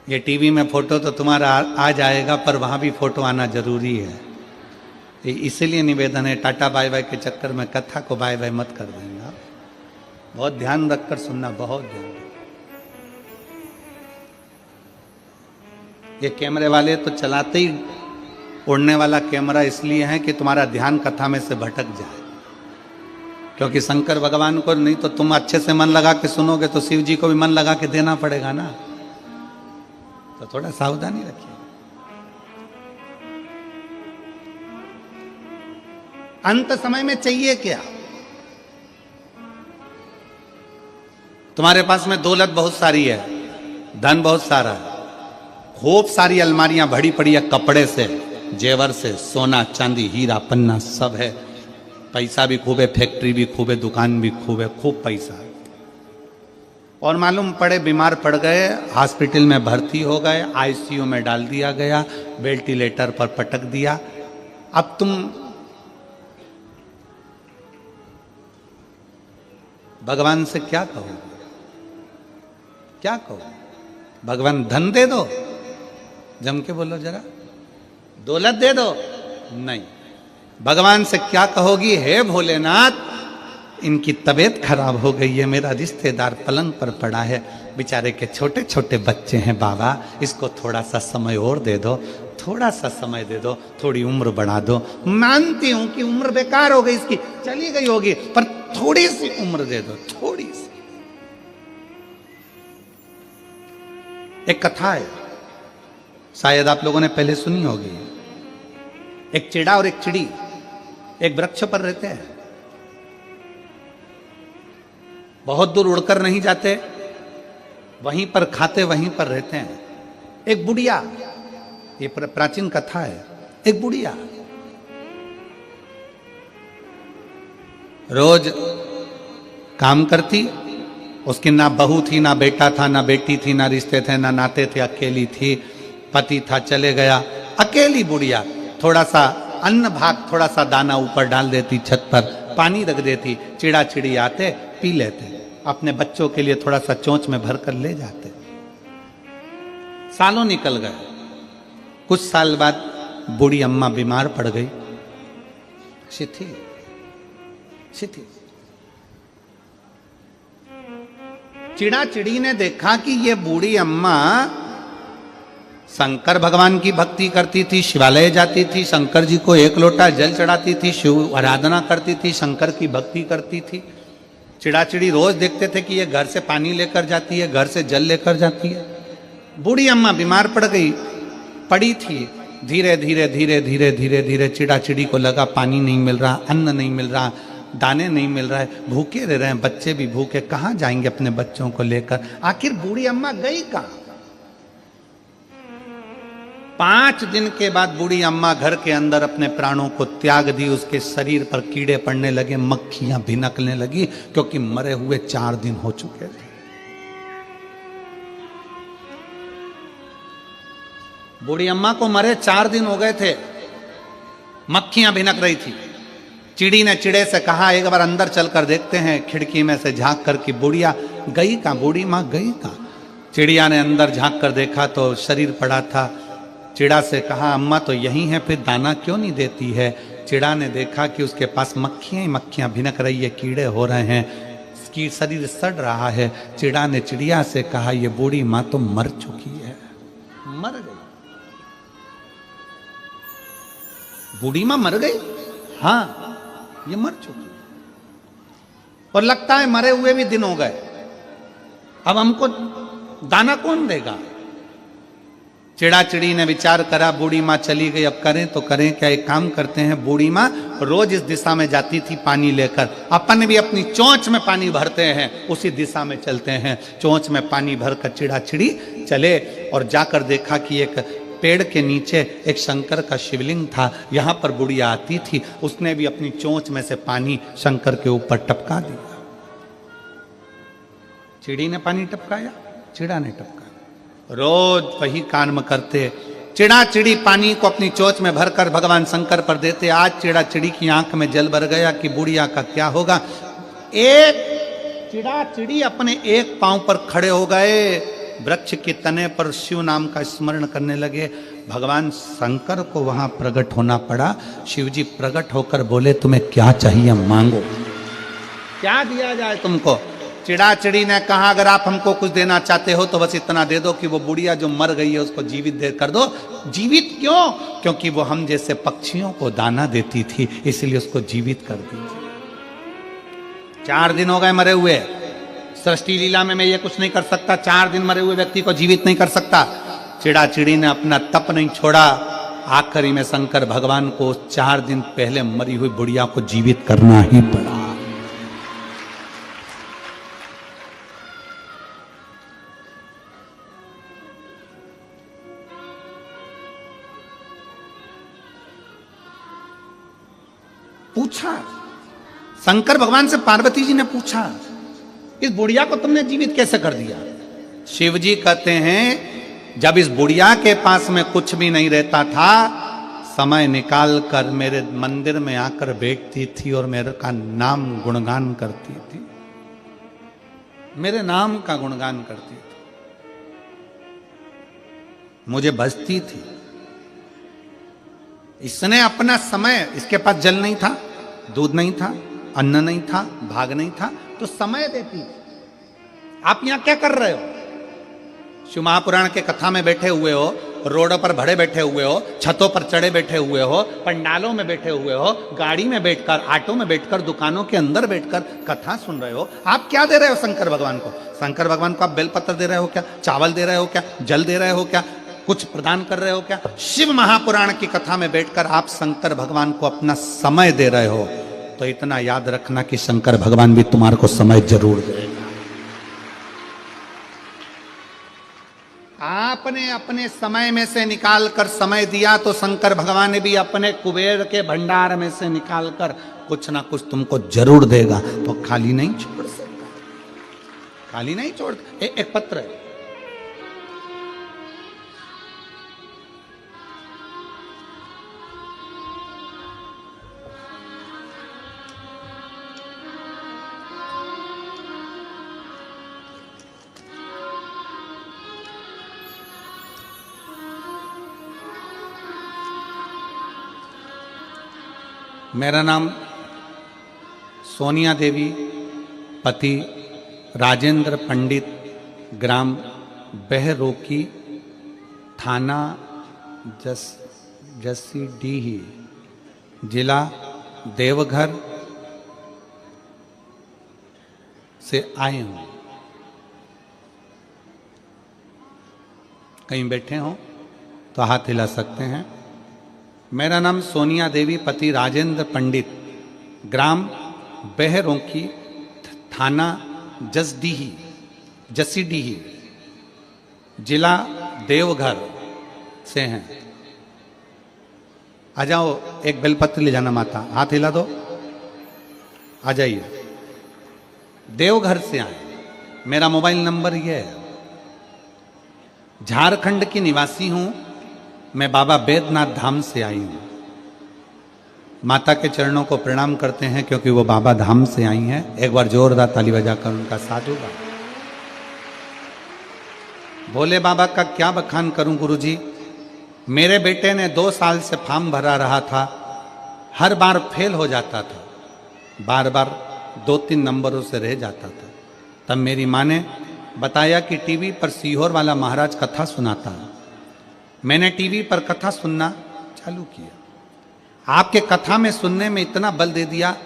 ये टीवी में फोटो तो तुम्हारा आ जाएगा, पर वहां भी फोटो आना जरूरी है। इसीलिए निवेदन है, टाटा बाय बाय के चक्कर में कथा को बाय बाय मत कर देंगे। बहुत ध्यान रखकर सुनना, बहुत ध्यान। ये कैमरे वाले तो चलाते ही उड़ने वाला कैमरा इसलिए है कि तुम्हारा ध्यान कथा में से भटक जाए, क्योंकि शंकर भगवान को नहीं तो तुम अच्छे से मन लगा के सुनोगे तो शिव जी को भी मन लगा के देना पड़ेगा ना, तो थोड़ा सावधानी रखिए। अंत समय में चाहिए क्या? तुम्हारे पास में दौलत बहुत सारी है, धन बहुत सारा है, खूब सारी अलमारियां भरी पड़ी है कपड़े से, जेवर से, सोना चांदी हीरा पन्ना सब है, पैसा भी खूब है, फैक्ट्री भी खूब है, दुकान भी खूब है, खूब पैसा है। और मालूम पड़े बीमार पड़ गए, हॉस्पिटल में भर्ती हो गए, आईसीयू में डाल दिया गया, वेंटिलेटर पर पटक दिया। अब तुम भगवान से क्या कहोगे? क्या कहो? भगवान धन दे दो, जम के बोलो जरा, दौलत दे दो? नहीं। भगवान से क्या कहोगी? हे भोलेनाथ, इनकी तबीयत खराब हो गई है, मेरा रिश्तेदार पलंग पर पड़ा है, बेचारे के छोटे छोटे बच्चे हैं बाबा, इसको थोड़ा सा समय और दे दो, थोड़ा सा समय दे दो, थोड़ी उम्र बढ़ा दो। मानती हूं कि उम्र बेकार हो गई इसकी, चली गई होगी, पर थोड़ी सी उम्र दे दो, थोड़ी सी। एक कथा है, शायद आप लोगों ने पहले सुनी होगी। एक चिड़ा और एक चिड़ी एक वृक्ष पर रहते हैं, बहुत दूर उड़कर नहीं जाते, वहीं पर खाते वहीं पर रहते हैं। एक बुढ़िया, ये प्राचीन कथा है, एक बुढ़िया रोज काम करती, उसकी ना बहू थी, ना बेटा था, ना बेटी थी, ना रिश्ते थे, ना नाते थे, अकेली थी, पति था चले गया, अकेली बुढ़िया। थोड़ा सा अन्न भाग, थोड़ा सा दाना ऊपर डाल देती, छत पर पानी रख देती, चिड़ा चिड़ी आते पी लेते, अपने बच्चों के लिए थोड़ा सा चोंच में भर कर ले जाते। सालों निकल गए, कुछ साल बाद बूढ़ी अम्मा बीमार पड़ गई, शिथिल शिथिल। चिड़ा चिड़ी ने देखा कि ये बूढ़ी अम्मा शंकर भगवान की भक्ति करती थी, शिवालय जाती थी, शंकर जी को एक लोटा जल चढ़ाती थी, शिव आराधना करती थी, शंकर की भक्ति करती थी। चिड़ा चिड़ी रोज देखते थे कि ये घर से पानी लेकर जाती है, घर से जल लेकर जाती है। बूढ़ी अम्मा बीमार पड़ गई, पड़ी थी, धीरे धीरे धीरे धीरे धीरे धीरे चिड़ा चिड़ी को लगा पानी नहीं मिल रहा, अन्न नहीं मिल रहा, दाने नहीं मिल रहा है, भूखे रह रहे हैं, बच्चे भी भूखे, कहाँ जाएंगे अपने बच्चों को लेकर। आखिर बूढ़ी अम्मा गई कहाँ? 5 दिन के बाद बूढ़ी अम्मा घर के अंदर अपने प्राणों को त्याग दी। उसके शरीर पर कीड़े पड़ने लगे, मक्खियां भिनकने लगी, क्योंकि मरे हुए 4 दिन हो चुके थे। बूढ़ी अम्मा को मरे 4 दिन हो गए थे, मक्खियां भिनक रही थी। चिड़ी ने चिड़े से कहा, एक बार अंदर चलकर देखते हैं, खिड़की में से झांक कर कि बुढ़िया गई कहाँ, बूढ़ी माँ गई कहाँ। चिड़िया ने अंदर झांक कर देखा तो शरीर पड़ा था। चिड़ा से कहा, अम्मा तो यही है, फिर दाना क्यों नहीं देती है? चिड़ा ने देखा कि उसके पास मक्खियां ही मक्खियां भिनक रही है, कीड़े हो रहे हैं, इसकी शरीर सड़ रहा है। चिड़ा ने चिड़िया से कहा, ये बूढ़ी माँ तो मर चुकी है, मर गई। बूढ़ी माँ मर गई? हाँ, ये मर चुकी, और लगता है मरे हुए भी दिन हो गए, अब हमको दाना कौन देगा? चिड़ा चिड़ी ने विचार करा, बूढ़ी माँ चली गई, अब करें तो करें क्या? एक काम करते हैं, बूढ़ी माँ रोज इस दिशा में जाती थी पानी लेकर। अपन भी अपनी चोंच में पानी भरते हैं, उसी दिशा में चलते हैं। चोंच में पानी भरकर चिड़ा चिड़ी चले और जाकर देखा कि एक पेड़ के नीचे एक शंकर का शिवलिंग था। यहां पर बुढ़िया आती थी, उसने भी अपनी चोंच में से पानी शंकर के ऊपर टपका दिया। चिड़ी ने पानी टपकाया, चिड़ा ने टपकाया। रोज वही कर्म करते। चिड़ा चिड़ी पानी को अपनी चोंच में भरकर भगवान शंकर पर देते। आज चिड़ा चिड़ी की आंख में जल भर गया कि बुढ़िया का क्या होगा। एक चिड़ा चिड़ी अपने एक पांव पर खड़े हो गए, वृक्ष के तने पर शिव नाम का स्मरण करने लगे। भगवान शंकर को वहां प्रकट होना पड़ा। शिव जी प्रकट होकर बोले, तुम्हें क्या चाहिए मांगो, क्या दिया जाए तुमको। चिड़ा चिड़ी ने कहा, अगर आप हमको कुछ देना चाहते हो तो बस इतना दे दो कि वो बुढ़िया जो मर गई है उसको जीवित दे कर दो। जीवित क्यों? क्योंकि वो हम जैसे पक्षियों को दाना देती थी, इसलिए उसको जीवित कर दीजिए। 4 दिन हो गए मरे हुए। सृष्टि लीला में मैं ये कुछ नहीं कर सकता, 4 दिन मरे हुए व्यक्ति को जीवित नहीं कर सकता। चिड़ा चिड़ी ने अपना तप नहीं छोड़ा। आखिरी में शंकर भगवान को 4 दिन पहले मरी हुई बुढ़िया को जीवित करना ही पड़ा। पूछा शंकर भगवान से, पार्वती जी ने पूछा, इस बुढ़िया को तुमने जीवित कैसे कर दिया? शिव जी कहते हैं, जब इस बुढ़िया के पास में कुछ भी नहीं रहता था, समय निकाल कर मेरे मंदिर में आकर बैठती थी और मेरे का नाम गुणगान करती थी, मेरे नाम का गुणगान करती थी, मुझे भजती थी। इसने अपना समय, इसके पास जल नहीं था, दूध नहीं था, अन्न नहीं था, भाग नहीं था, तो समय देती। आप यहां क्या कर रहे हो? शिव महापुराण के कथा में बैठे हुए हो, रोडों पर भड़े बैठे हुए हो, छतों पर चढ़े बैठे हुए हो, पंडालों में बैठे हुए हो, गाड़ी में बैठकर, ऑटो में बैठकर, दुकानों के अंदर बैठकर कथा सुन रहे हो। आप क्या दे रहे हो शंकर भगवान को? शंकर भगवान को आप बेलपत्र दे रहे हो क्या? चावल दे रहे हो क्या? जल दे रहे हो क्या? कुछ प्रदान कर रहे हो क्या? शिव महापुराण की कथा में बैठकर आप शंकर भगवान को अपना समय दे रहे हो, तो इतना याद रखना कि शंकर भगवान भी तुम्हारे को समय जरूर देगा। आपने अपने समय में से निकाल कर समय दिया, तो शंकर भगवान ने भी अपने कुबेर के भंडार में से निकाल कर कुछ ना कुछ तुमको जरूर देगा। तो खाली नहीं छोड़ सकता, खाली नहीं छोड़। एक पत्र है, मेरा नाम सोनिया देवी, पति राजेंद्र पंडित, ग्राम बहरोकी, थाना जसीडीही, जिला देवघर से आए हूं। कहीं बैठे हो तो हाथ हिला सकते हैं। मेरा नाम सोनिया देवी, पति राजेंद्र पंडित, ग्राम बहरोकी, थाना जसीडीही, जिला देवघर से हैं। आ जाओ, एक बेलपत्र ले जाना माता, हाथ हिला दो, आ जाइए। देवघर से आए। मेरा मोबाइल नंबर ये है। झारखंड की निवासी हूं मैं, बाबा बैद्यनाथ धाम से आई हूं। माता के चरणों को प्रणाम करते हैं क्योंकि वो बाबा धाम से आई हैं। एक बार जोरदार ताली बजाकर उनका साधु का। भोले बाबा का क्या बखान करूं गुरुजी। मेरे बेटे ने 2 साल से फॉर्म भरा रहा था, हर बार फेल हो जाता था, बार बार 2-3 नंबरों से रह जाता था। तब मेरी माँ ने बताया कि टीवी पर सीहोर वाला महाराज कथा सुनाता है। मैंने टीवी पर कथा सुनना चालू किया। आपके कथा में सुनने में इतना बल दे दिया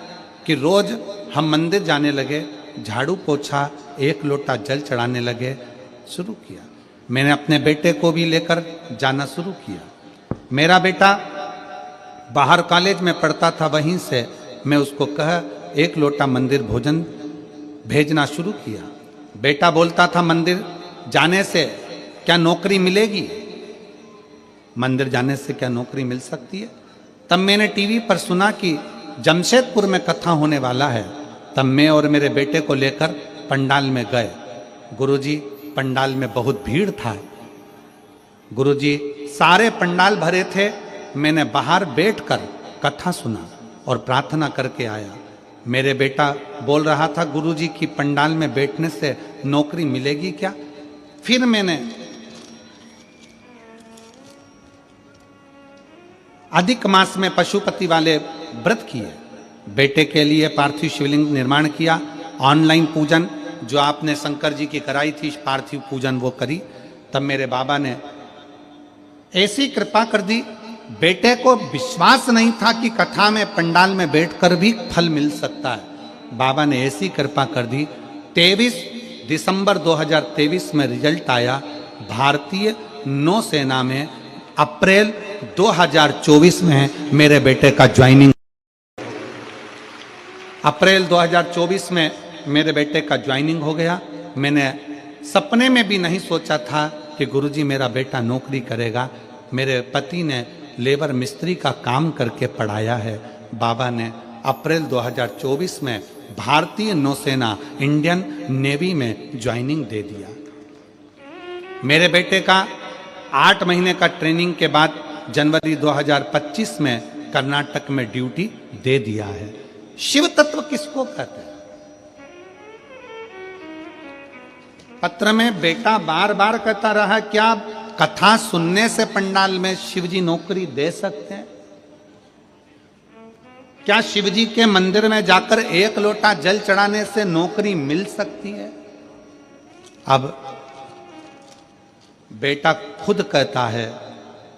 कि रोज हम मंदिर जाने लगे, झाड़ू पोछा, 1 लोटा जल चढ़ाने लगे, शुरू किया। मैंने अपने बेटे को भी लेकर जाना शुरू किया। मेरा बेटा बाहर कॉलेज में पढ़ता था, वहीं से मैं उसको कहा एक लोटा मंदिर भोजन भेजना शुरू किया। बेटा बोलता था मंदिर जाने से क्या नौकरी मिलेगी, मंदिर जाने से क्या नौकरी मिल सकती है। तब मैंने टीवी पर सुना कि जमशेदपुर में कथा होने वाला है। तब मैं और मेरे बेटे को लेकर पंडाल में गए। गुरुजी पंडाल में बहुत भीड़ था। गुरुजी सारे पंडाल भरे थे। मैंने बाहर बैठकर कथा सुना और प्रार्थना करके आया। मेरे बेटा बोल रहा था गुरुजी की पंडाल में बैठने से नौकरी मिलेगी क्या। फिर मैंने अधिक मास में पशुपति वाले व्रत किए, बेटे के लिए पार्थिव शिवलिंग निर्माण किया, ऑनलाइन पूजन जो आपने शंकर जी की कराई थी पार्थिव पूजन वो करी। तब मेरे बाबा ने ऐसी कृपा कर दी, बेटे को विश्वास नहीं था कि कथा में पंडाल में बैठकर भी फल मिल सकता है। बाबा ने ऐसी कृपा कर दी। 23 दिसंबर 2023 में रिजल्ट आया। भारतीय नौसेना में अप्रैल 2024 में मेरे बेटे का ज्वाइनिंग, अप्रैल 2024 में मेरे बेटे का ज्वाइनिंग हो गया। मैंने सपने में भी नहीं सोचा था कि गुरुजी मेरा बेटा नौकरी करेगा। मेरे पति ने लेबर मिस्त्री का काम करके पढ़ाया है। बाबा ने अप्रैल 2024 में भारतीय नौसेना इंडियन नेवी में ज्वाइनिंग दे दिया। मेरे बेटे का 8 महीने का ट्रेनिंग के बाद जनवरी 2025 में कर्नाटक में ड्यूटी दे दिया है। शिव तत्व किसको कहते हैं? पत्र में बेटा बार बार कहता रहा क्या कथा सुनने से पंडाल में शिवजी नौकरी दे सकते हैं? क्या शिवजी के मंदिर में जाकर एक लोटा जल चढ़ाने से नौकरी मिल सकती है? अब बेटा खुद कहता है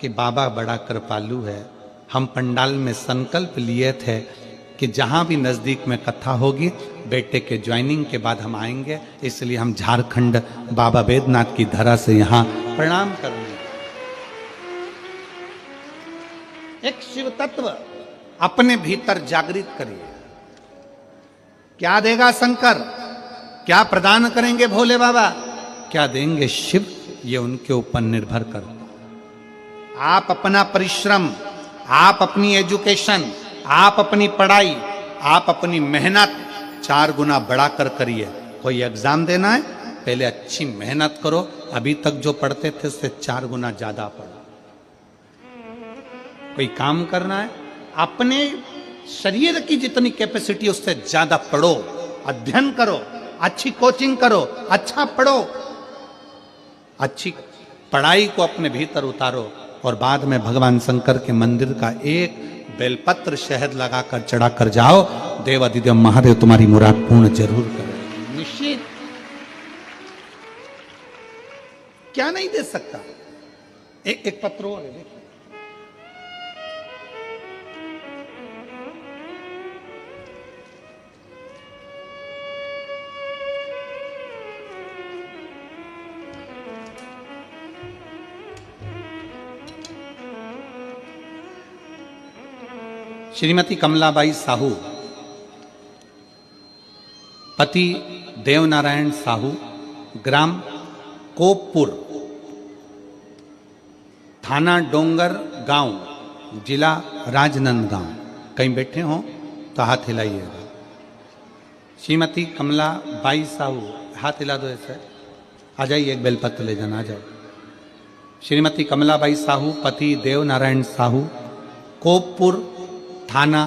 कि बाबा बड़ा कृपालु है। हम पंडाल में संकल्प लिए थे कि जहां भी नजदीक में कथा होगी बेटे के ज्वाइनिंग के बाद हम आएंगे, इसलिए हम झारखंड बाबा बैद्यनाथ की धरा से यहां प्रणाम करने। एक शिव तत्व अपने भीतर जागृत करिए। क्या देगा शंकर, क्या प्रदान करेंगे भोले बाबा, क्या देंगे शिव, ये उनके ऊपर निर्भर करता। आप अपना परिश्रम, आप अपनी एजुकेशन, आप अपनी पढ़ाई, आप अपनी मेहनत 4 गुना बढ़ाकर करिए। कोई एग्जाम देना है पहले अच्छी मेहनत करो, अभी तक जो पढ़ते थे उससे 4 गुना ज्यादा पढ़ो। कोई काम करना है अपने शरीर की जितनी कैपेसिटी उससे ज्यादा पढ़ो, अध्ययन करो, अच्छी कोचिंग करो, अच्छा पढ़ो, अच्छी पढ़ाई को अपने भीतर उतारो और बाद में भगवान शंकर के मंदिर का एक बेलपत्र शहद लगाकर चढ़ाकर जाओ, देवादिदेव महादेव तुम्हारी मुराद पूर्ण जरूर करें, निश्चित। क्या नहीं दे सकता। एक पत्र और है, देखिए। श्रीमती कमलाबाई साहू, पति देवनारायण साहू, ग्राम कोपपुर, थाना डोंगर गांव, जिला राजनांदगांव। कहीं बैठे हो तो हाथ हिलाइएगा। श्रीमती कमलाबाई साहू, हाथ हिला दो ऐसे, आ जाइए, एक बेलपत्र ले जाना, आ जाओ। श्रीमती कमलाबाई साहू, पति देवनारायण साहू, कोपपुर, थाना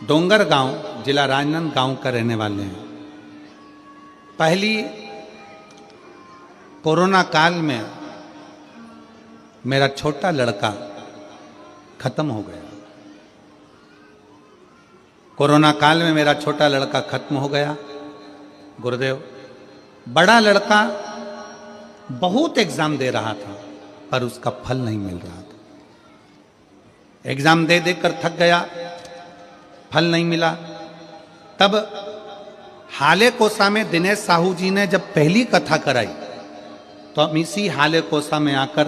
डोंगर गांव, जिला राजनांदगांव का रहने वाले हैं। पहली कोरोना काल में मेरा छोटा लड़का खत्म हो गया। कोरोना काल में मेरा छोटा लड़का खत्म हो गया। गुरुदेव, बड़ा लड़का बहुत एग्जाम दे रहा था पर उसका फल नहीं मिल रहा था। एग्जाम दे देकर थक गया, फल नहीं मिला। तब हाले कोसा में दिनेश साहू जी ने जब पहली कथा कराई तो हम इसी हाले कोसा में आकर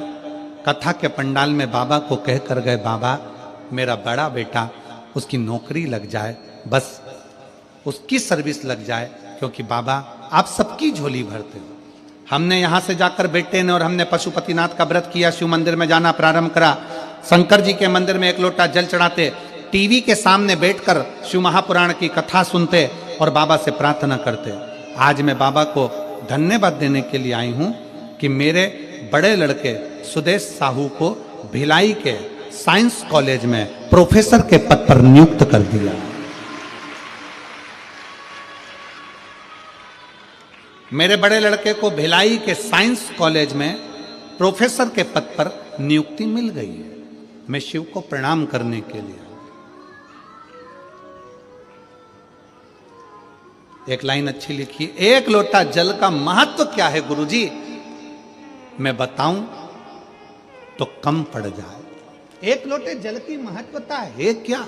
कथा के पंडाल में बाबा को कहकर गए, बाबा मेरा बड़ा बेटा उसकी नौकरी लग जाए, बस उसकी सर्विस लग जाए, क्योंकि बाबा आप सबकी झोली भरते हो। हमने यहां से जाकर बेटे ने और हमने पशुपतिनाथ का व्रत किया, शिव मंदिर में जाना प्रारंभ करा, शंकर जी के मंदिर में एक लोटा जल चढ़ाते, टीवी के सामने बैठकर शिव महापुराण की कथा सुनते और बाबा से प्रार्थना करते। आज मैं बाबा को धन्यवाद देने के लिए आई हूं कि मेरे बड़े लड़के सुदेश साहू को भिलाई के साइंस कॉलेज में प्रोफेसर के पद पर नियुक्त कर दिया। मेरे बड़े लड़के को भिलाई के साइंस कॉलेज में प्रोफेसर के पद पर नियुक्ति मिल गई है। मैं शिव को प्रणाम करने के लिए। एक लाइन अच्छी लिखी, एक लोटा जल का महत्व क्या है गुरुजी, मैं बताऊं तो कम पड़ जाए। एक लोटे जल की महत्वता है क्या?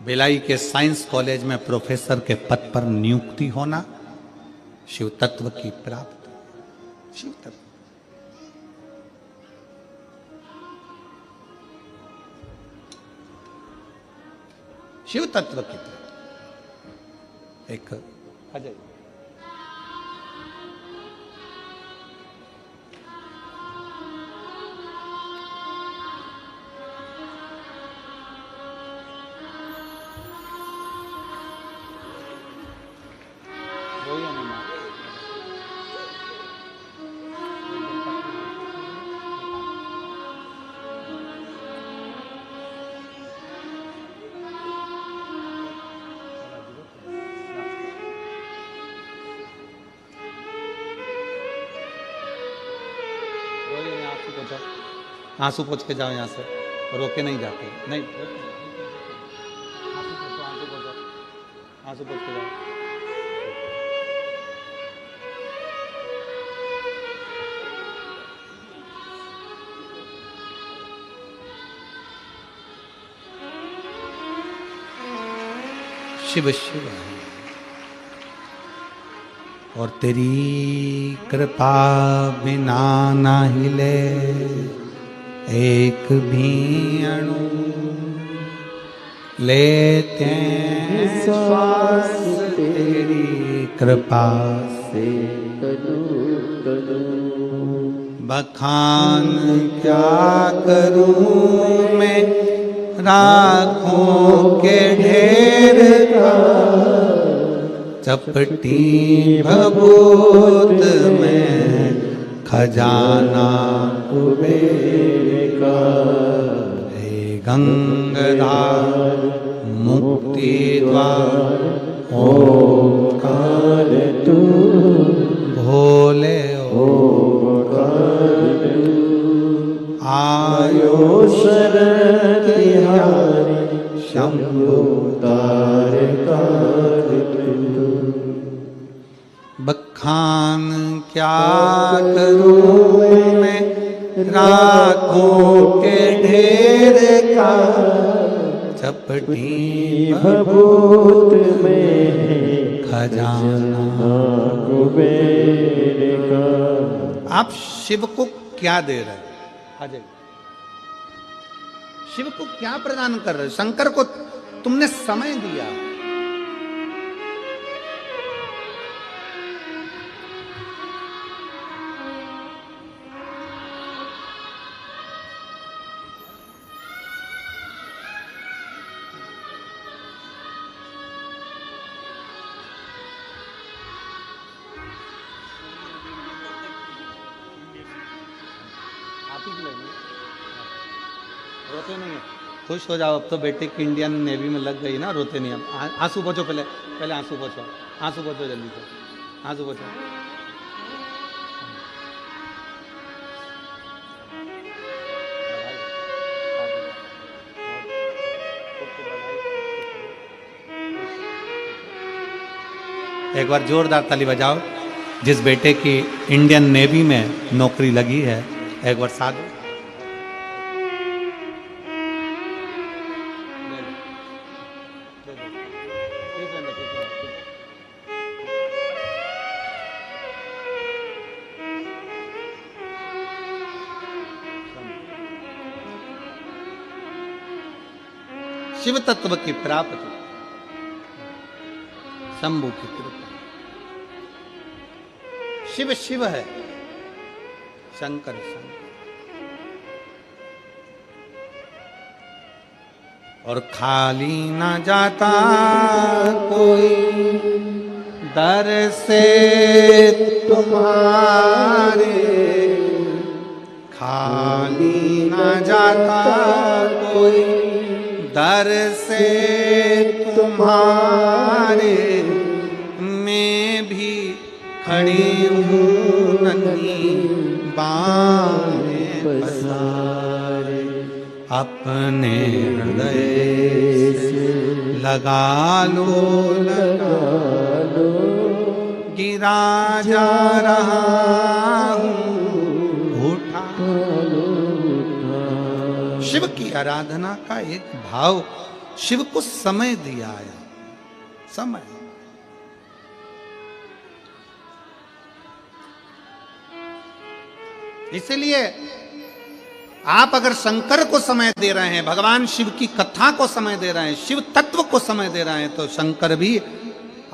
भिलाई के साइंस कॉलेज में प्रोफेसर के पद पर नियुक्ति होना शिव तत्व की प्राप्ति। शिव तत्व, शिव तत्व की प्राप्ति। एक अजय आंसू पोंछ के जाओ यहाँ से, रोके नहीं जाते, नहीं आंसू पोंछ के जाओ। शिव शिव और तेरी कृपा बिना ना हिले एक भी अणु, लेते श्वास तेरी कृपा से बखान क्या करूं मैं राखों के ढेर का, चपटी भभूत में खजाना कुबेर का। हे गंगाधार मुक्ति द्वार ओंकार तू, भोले ओंकार तू, आयो शरण तिहारी शंभु तारकार तू। बखान क्या करूं मैं राखों के ढेर का, चपटी भभूत में खजाना कुबेर का। आप शिव को क्या दे रहे हैं? अजय, शिव को क्या प्रदान कर रहे हो? शंकर को तुमने समय दिया, रोते नहीं है। खुश हो जाओ, अब तो बेटे की इंडियन नेवी में लग गई ना, रोते नहीं। अब आंसू पोंछो, पहले आंसू पोंछो, आंसू पोंछो जल्दी से, आंसू पोंछो। एक बार जोरदार ताली बजाओ जिस बेटे की इंडियन नेवी में नौकरी लगी है। एक बार साथ शिव तत्व की प्राप्ति शंभु की कृपा। शिव शिव है, शंकर शंकर। और खाली ना जाता कोई दर से तुम्हारे, खाली ना जाता कोई दर से तुम्हारे। मैं भी खड़ी हूँ नन्ही बाहें पसारे, अपने हृदय से लगा लो गिरा जा रहा हूँ उठा। शिव की आराधना का एक भाव, शिव को समय दिया है, समय। इसलिए आप अगर शंकर को समय दे रहे हैं, भगवान शिव की कथा को समय दे रहे हैं, शिव तत्व को समय दे रहे हैं, तो शंकर भी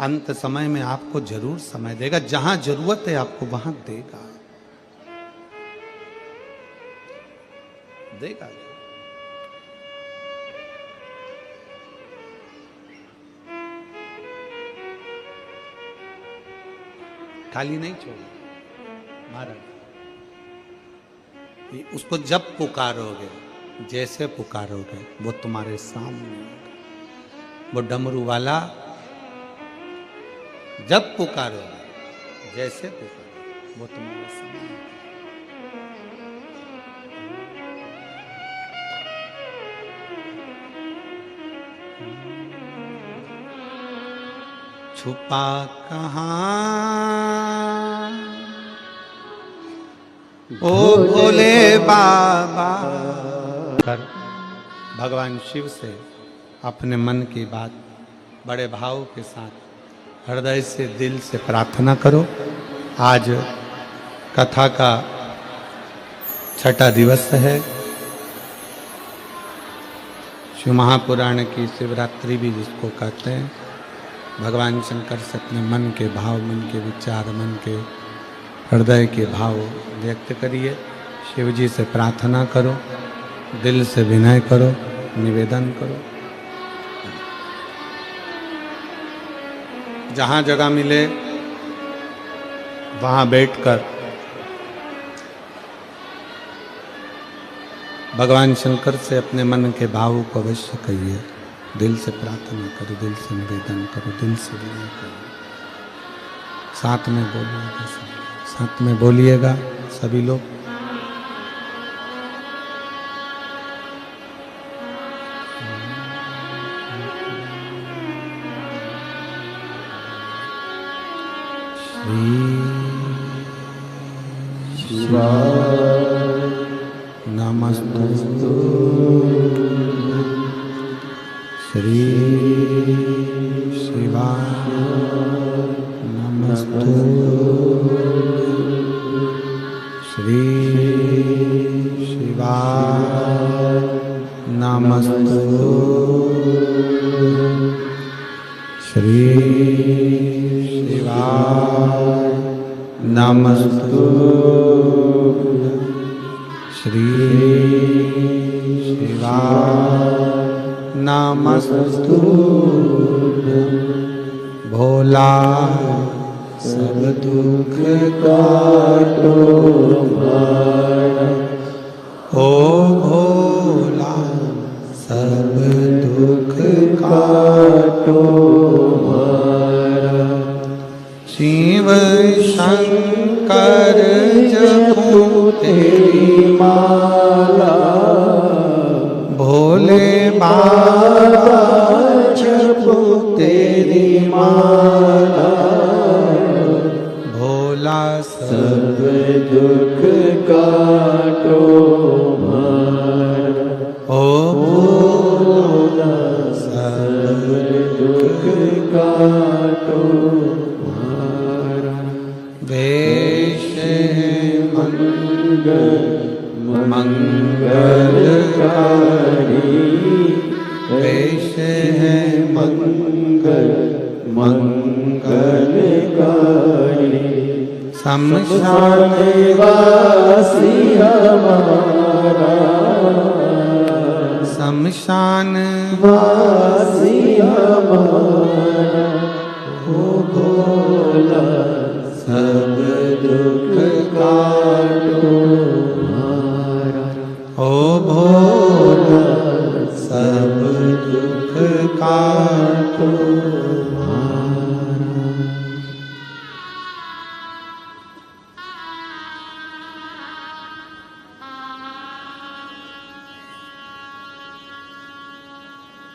अंत समय में आपको जरूर समय देगा। जहां जरूरत है आपको वहां देगा, देगा। खाली नहीं छोड़ा महाराज। उसको जब पुकारोगे, जैसे पुकारोगे, वो तुम्हारे सामने होगा। वो डमरू वाला जब पुकारोगे, जैसे पुकारोगे, वो तुम्हारे सामने होगा। छुपा कहाँ ओ भोले बाबा। कर भगवान शिव से अपने मन की बात बड़े भाव के साथ हृदय से, दिल से प्रार्थना करो। आज कथा का 6ठा दिवस है। शिव महापुराण की शिवरात्रि भी जिसको कहते हैं। भगवान शंकर से अपने मन के भाव, मन के विचार, मन के हृदय के भाव व्यक्त करिए। शिव जी से प्रार्थना करो, दिल से विनय करो, निवेदन करो। जहाँ जगह मिले वहाँ बैठकर भगवान शंकर से अपने मन के भाव को अवश्य कहिए। दिल से प्रार्थना करो, दिल से निवेदन करो, दिल से विनय करो। साथ में बोलिएगा, साथ में बोलिएगा सभी लोग। श्री शिवाय नमस्तु, श्री शिवाय नमस्तु, श्री शिवाय नमस्तु, श्री शिवाय नमस्तु, श्री शिवाय नमस्तु। भोला सब दुख काटो मारा, ओ भोला सब दुख काटो मारा। शिव शंकर जपो तेरी माला, भोले बाबा जपो तेरी माला। भोला सब दुख काटो मारा, ओ भोला सब दुख काटो मारा। वेश मंगल मंगलकारी, वेश है मंगल मंगलकारी। शमशान निवासी हमारा, शमशान वासी हमारा, हो भोला सब दुख काटो हमारा। ओ भोला सब दुख काटो हमारा।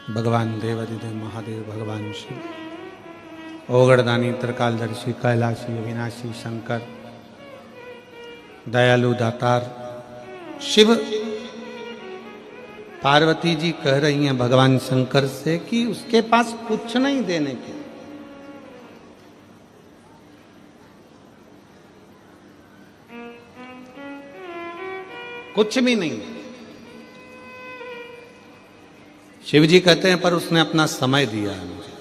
भगवान देवाधिदेव महादेव भगवान शिव ओगड़दानी त्रिकालदर्शी कैलाशी अविनाशी शंकर दयालु दातार शिव। पार्वती जी कह रही हैं भगवान शंकर से कि उसके पास कुछ नहीं देने के, कुछ भी नहीं। शिव जी कहते हैं पर उसने अपना समय दिया है मुझे,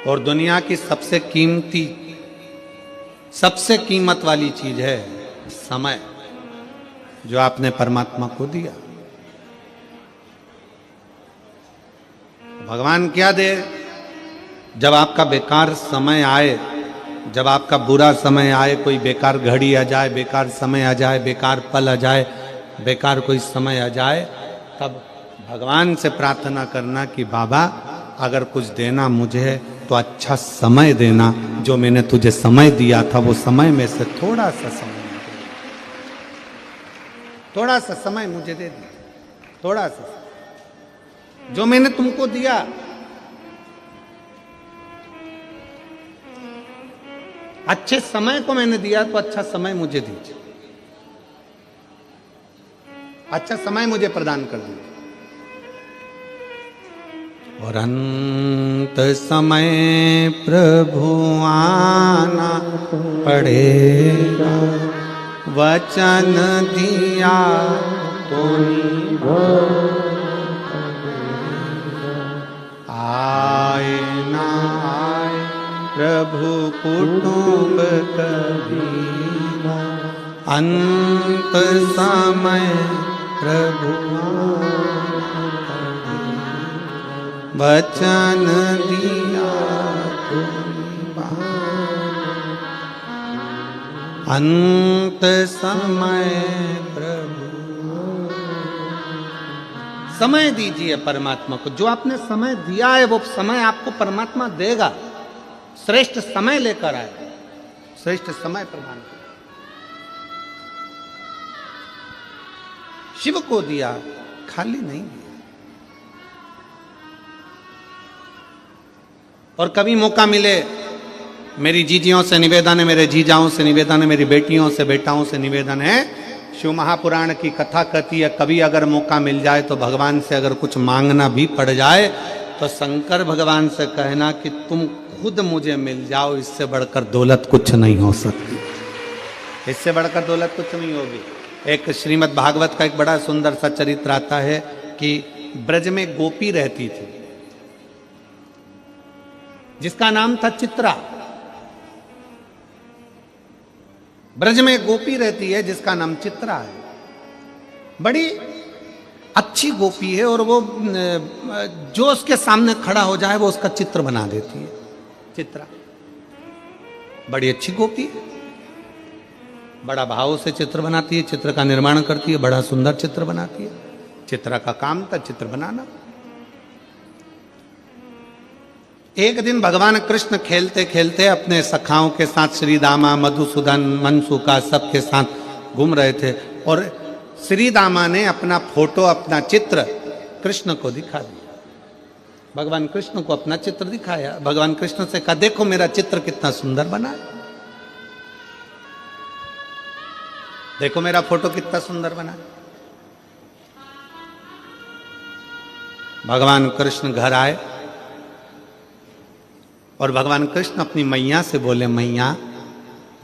और दुनिया की सबसे कीमती सबसे कीमत वाली चीज है समय, जो आपने परमात्मा को दिया। भगवान क्या दे? जब आपका बेकार समय आए, जब आपका बुरा समय आए, कोई बेकार घड़ी आ जाए, बेकार समय आ जाए, बेकार पल आ जाए, बेकार कोई समय आ जाए, तब भगवान से प्रार्थना करना कि बाबा अगर कुछ देना मुझे है तो अच्छा समय देना। जो मैंने तुझे समय दिया था वो समय में से थोड़ा सा समय मुझे दे, थोड़ा सा समय मुझे दे दे, थोड़ा सा जो मैंने तुमको दिया। अच्छे समय को मैंने दिया तो अच्छा समय मुझे दीजिए, अच्छा समय मुझे प्रदान कर दीजिए। और अंत समय प्रभु आना पड़ेगा, वचन दिया तो आए ना आए प्रभु कुटुंब कभी, अंत समय प्रभु वचन दिया तो अंत समय प्रभु। समय दीजिए परमात्मा को, जो आपने समय दिया है वो समय आपको परमात्मा देगा। श्रेष्ठ समय लेकर आए, श्रेष्ठ समय प्रदान कर। शिव को दिया, खाली नहीं दिया। और कभी मौका मिले, मेरी जीजियों से निवेदन है, मेरे जीजाओं से निवेदन है, मेरी बेटियों से बेटाओं से निवेदन है, शिव महापुराण की कथा कहती है कभी अगर मौका मिल जाए तो भगवान से अगर कुछ मांगना भी पड़ जाए तो शंकर भगवान से कहना कि तुम खुद मुझे मिल जाओ, इससे बढ़कर दौलत कुछ नहीं हो सकती, इससे बढ़कर दौलत कुछ नहीं होगी। एक श्रीमद् भागवत का एक बड़ा सुंदर सा चरित्र आता है कि ब्रज में गोपी रहती थी जिसका नाम था चित्रा। ब्रज में गोपी रहती है जिसका नाम चित्रा है। बड़ी अच्छी गोपी है और वो जो उसके सामने खड़ा हो जाए वो उसका चित्र बना देती है। चित्रा बड़ी अच्छी गोपी है, बड़ा भाव से चित्र बनाती है, चित्र का निर्माण करती है, बड़ा सुंदर चित्र बनाती है। चित्रा का काम था चित्र बनाना। एक दिन भगवान कृष्ण खेलते खेलते अपने सखाओं के साथ, श्री दामा, मधुसूदन, मनसुका सबके साथ घूम रहे थे और श्री दामा ने अपना फोटो, अपना चित्र कृष्ण को दिखा दिया। भगवान कृष्ण को अपना चित्र दिखाया। भगवान कृष्ण से कहा देखो मेरा चित्र कितना सुंदर बना है, देखो मेरा फोटो कितना सुंदर बना है। भगवान कृष्ण घर आए और भगवान कृष्ण अपनी मैया से बोले, मैया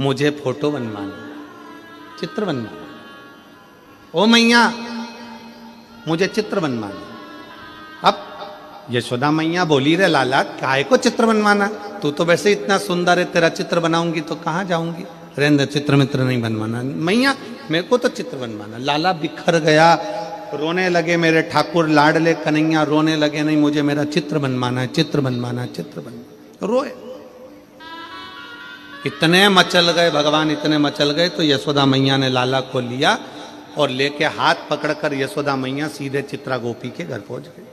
मुझे फोटो बनवाना, चित्र बनवाना। ओ मैया मुझे चित्र बनवाना। अब यशोदा मैया बोली, रे लाला काहे को चित्र बनवाना, तू तो वैसे इतना सुंदर है, तेरा चित्र बनाऊंगी तो कहाँ जाऊंगी, रेंद्र चित्र मित्र नहीं बनवाना। मैया मेरे को तो चित्र बनवाना। लाला बिखर गया, रोने लगे मेरे ठाकुर लाडले कन्हैया, रोने लगे, नहीं मुझे मेरा चित्र बनवाना है, चित्र बनवाना है, चित्र बनवाना। रोए, इतने मचल गए भगवान, इतने मचल गए तो यशोदा मैया ने लाला को लिया और लेके हाथ पकड़कर यशोदा मैया सीधे चित्रा गोपी के घर पहुंच गई।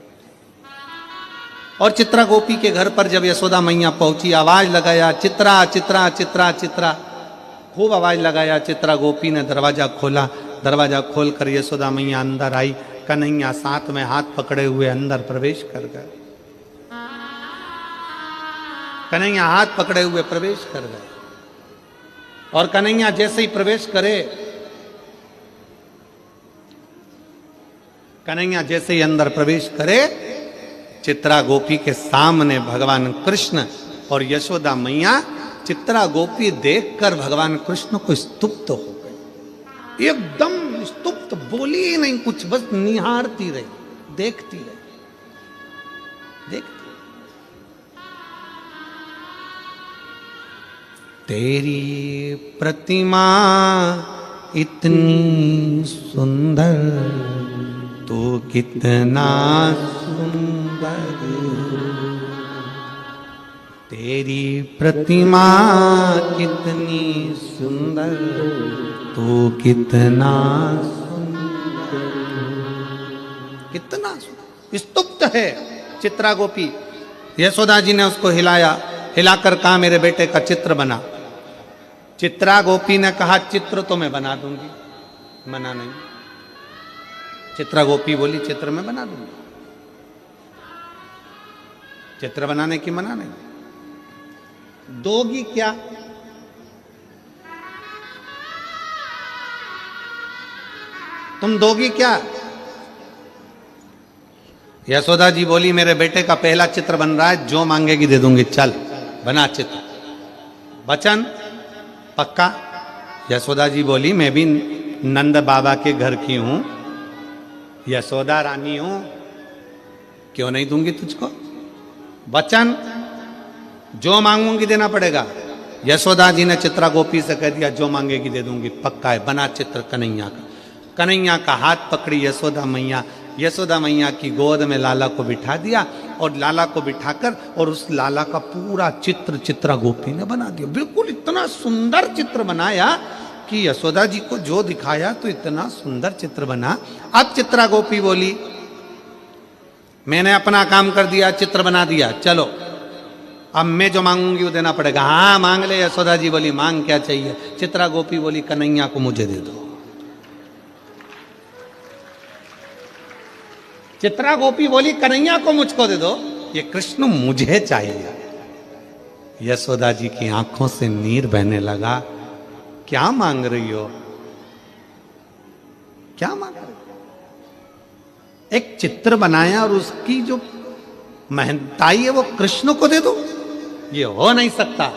और चित्रा गोपी के घर पर जब यशोदा मैया पहुंची, आवाज लगाया, चित्रा चित्रा चित्रा चित्रा, खूब आवाज लगाया। चित्रा गोपी ने दरवाजा खोला, दरवाजा खोलकर यशोदा मैया अंदर आई। कन्हैया साथ में हाथ पकड़े हुए अंदर प्रवेश कर गए। कन्हैया हाथ पकड़े हुए प्रवेश कर गए और कन्हैया जैसे ही प्रवेश करे, कन्हैया जैसे ही अंदर प्रवेश करे, चित्रा गोपी के सामने भगवान कृष्ण और यशोदा मैया। चित्रा गोपी देखकर भगवान कृष्ण को स्तुप्त हो गई, एकदम स्तुप्त, बोली ही नहीं कुछ, बस निहारती रही, देखती रही, देखती। तेरी प्रतिमा इतनी सुंदर, तू कितना सुंदर, तेरी प्रतिमा कितनी सुंदर, तू कितना सुंदर, कितना सुंदर। स्तुप्त है चित्रा गोपी। यशोदा जी ने उसको हिलाया, हिलाकर कहा मेरे बेटे का चित्र बना। चित्रा गोपी ने कहा चित्र तो मैं बना दूंगी, मना नहीं। चित्रा गोपी बोली चित्र मैं बना दूंगी, चित्र बनाने की मना नहीं। दोगी क्या? तुम दोगी क्या? यशोदा जी बोली मेरे बेटे का पहला चित्र बन रहा है, जो मांगेगी दे दूंगी, चल बना चित्र। वचन पक्का? यशोदा जी बोली मैं भी नंद बाबा के घर की हूं, यशोदा रानी हूं, क्यों नहीं दूंगी तुझको। वचन जो मांगूंगी देना पड़ेगा। यशोदा जी ने चित्रा गोपी से कह दिया जो मांगेगी दे दूंगी, पक्का है। बना चित्र कन्हैया का। कन्हैया का हाथ पकड़ी यशोदा मैया, यशोदा मैया की गोद में लाला को बिठा दिया और लाला को बिठाकर और उस लाला का पूरा चित्र चित्रा गोपी ने बना दिया। बिल्कुल इतना सुंदर चित्र बनाया कि यशोदा जी को जो दिखाया तो इतना सुंदर चित्र बना। अब चित्रा गोपी बोली मैंने अपना काम कर दिया, चित्र बना दिया, चलो अब मैं जो मांगूंगी वो देना पड़ेगा। हाँ मांग ले। यशोदा जी बोली मांग क्या चाहिए? चित्रा गोपी बोली कन्हैया को मुझे दे दो। चित्रा गोपी बोली कन्हैया को मुझको दे दो, ये कृष्ण मुझे चाहिए। यशोदा जी की आंखों से नीर बहने लगा। क्या मांग रही हो? क्या मांग रही हो? एक चित्र बनाया और उसकी जो महंताई है वो कृष्ण को दे दो, ये हो नहीं सकता।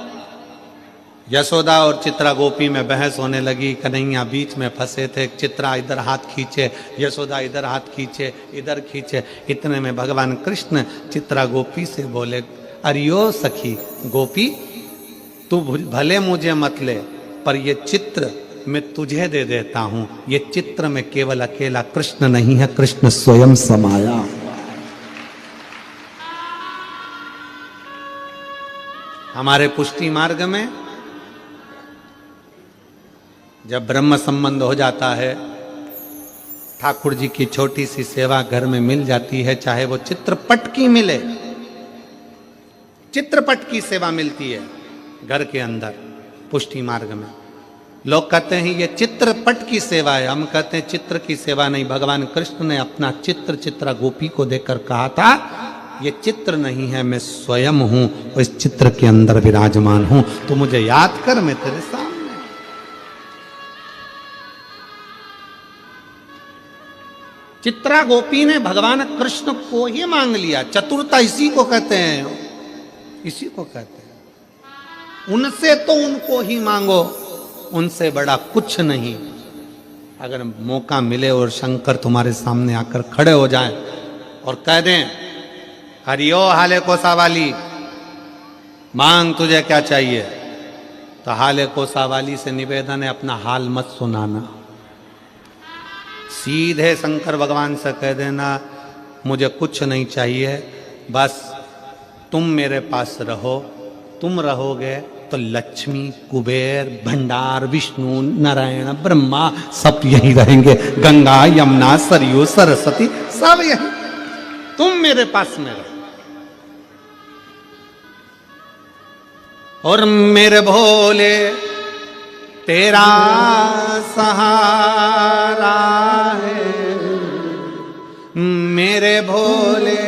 यशोदा और चित्रा गोपी में बहस होने लगी। कन्हैया बीच में फंसे थे। चित्रा इधर हाथ खींचे, यशोदा इधर हाथ खींचे, इधर खींचे। इतने में भगवान कृष्ण चित्रा गोपी से बोले अरियो सखी गोपी, तू भले मुझे मत ले, पर ये चित्र मैं तुझे दे देता हूं। ये चित्र में केवल अकेला कृष्ण नहीं है, कृष्ण स्वयं समाया। हमारे पुष्टि मार्ग में जब ब्रह्म संबंध हो जाता है, ठाकुर जी की छोटी सी सेवा घर में मिल जाती है, चाहे वो चित्रपट की मिले, चित्रपट की सेवा मिलती है घर के अंदर पुष्टि मार्ग में। लोग कहते हैं ये चित्रपट की सेवा है, हम कहते हैं चित्र की सेवा नहीं। भगवान कृष्ण ने अपना चित्र चित्रा गोपी को देखकर कहा था ये चित्र नहीं है, मैं स्वयं हूं, इस चित्र के अंदर विराजमान हूं, तो मुझे याद कर, मैं तेरे सामने। चित्रा गोपी ने भगवान कृष्ण को ही मांग लिया। चतुरता इसी को कहते हैं, इसी को कहते हैं। उनसे तो उनको ही मांगो, उनसे बड़ा कुछ नहीं। अगर मौका मिले और शंकर तुम्हारे सामने आकर खड़े हो जाएं और कह दें हरियो हाले कोसा वाली, मांग तुझे क्या चाहिए, तो हाले कोसा वाली से निवेदन है अपना हाल मत सुनाना, सीधे शंकर भगवान से कह देना मुझे कुछ नहीं चाहिए, बस तुम मेरे पास रहो, तुम रहोगे तो लक्ष्मी कुबेर भंडार विष्णु नारायण ब्रह्मा सब यही रहेंगे, गंगा यमुना सरयू सरस्वती सब यही, तुम मेरे पास में रहो। और मेरे भोले तेरा सहारा है, मेरे भोले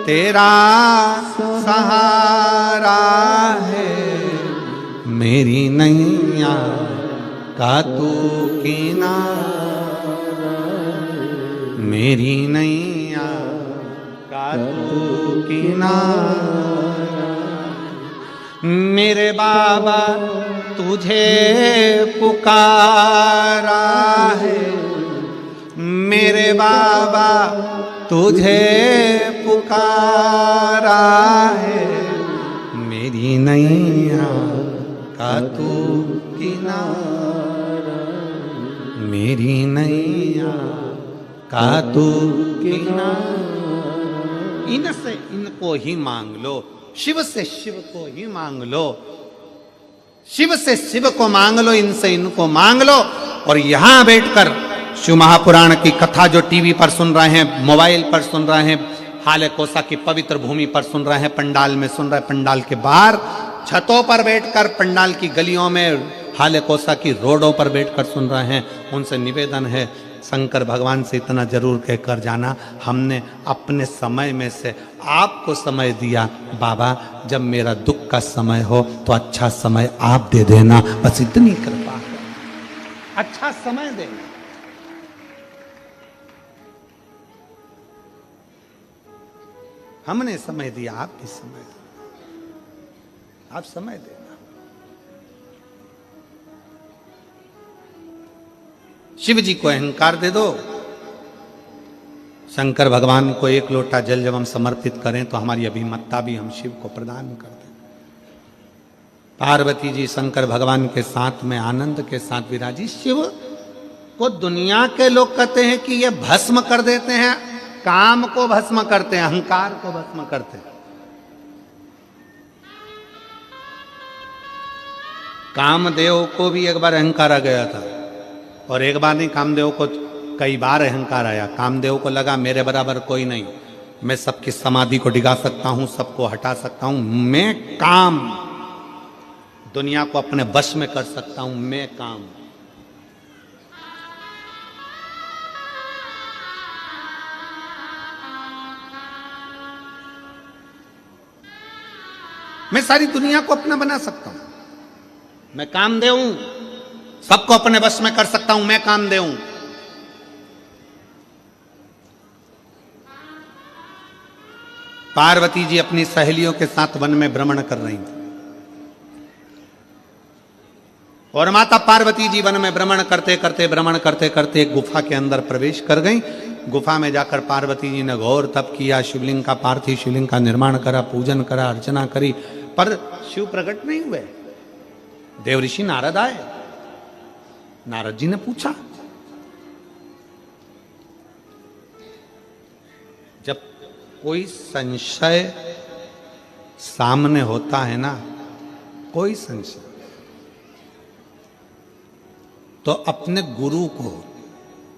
तेरा सहारा है, मेरी नैया का तू किनारा, मेरी नैया का तू किनारा, मेरे बाबा तुझे पुकारा है, मेरे बाबा तुझे पुकारा है, मेरी नैया का तू किनारा, मेरी नैया का तू किनारा। इनसे इनको ही मांग लो, शिव से शिव को ही मांग लो, शिव से शिव को मांग लो, इनसे इनको मांग लो। और यहां बैठकर शिव महापुराण की कथा जो टीवी पर सुन रहे हैं, मोबाइल पर सुन रहे हैं, हाले कोसा की पवित्र भूमि पर सुन रहे हैं, पंडाल में सुन रहे हैं, पंडाल के बाहर छतों पर बैठकर, पंडाल की गलियों में, हाले कोसा की रोडों पर बैठकर सुन रहे हैं, उनसे निवेदन है शंकर भगवान से इतना जरूर कहकर जाना, हमने अपने समय में से आपको समय दिया बाबा, जब मेरा दुख का समय हो तो अच्छा समय आप दे देना, बस इतनी कृपा है, अच्छा समय देना। हमने समय दिया, आप भी समय दो, आप समय देना। शिव जी को अहंकार दे दो, शंकर भगवान को एक लोटा जल जब हम समर्पित करें तो हमारी अभिमतता भी हम शिव को प्रदान कर दें। पार्वती जी शंकर भगवान के साथ में आनंद के साथ विराजी। शिव को दुनिया के लोग कहते हैं कि ये भस्म कर देते हैं, काम को भस्म करते हैं, अहंकार को भस्म करते हैं। कामदेव को भी एक बार अहंकार आ गया था, और एक बार नहीं, कामदेव को कई बार अहंकार आया। कामदेव को लगा मेरे बराबर कोई नहीं, मैं सबकी समाधि को डिगा सकता हूं, सबको हटा सकता हूं, मैं काम, दुनिया को अपने वश में कर सकता हूं, मैं काम। मैं सारी दुनिया को अपना बना सकता हूं, मैं कामदेव हूं, सबको अपने वश में कर सकता हूं, मैं कामदेव हूं। पार्वती जी अपनी सहेलियों के साथ वन में भ्रमण कर रही थी, और माता पार्वती जी वन में भ्रमण करते करते एक गुफा के अंदर प्रवेश कर गई। गुफा में जाकर पार्वती जी ने घोर तप किया, शिवलिंग का, पार्थिव शिवलिंग का निर्माण करा, पूजन करा, अर्चना करी, पर शिव प्रकट नहीं हुए। देवऋषि नारद आए, नारद जी ने पूछा, जब कोई संशय सामने होता है ना, कोई संशय, तो अपने गुरु को,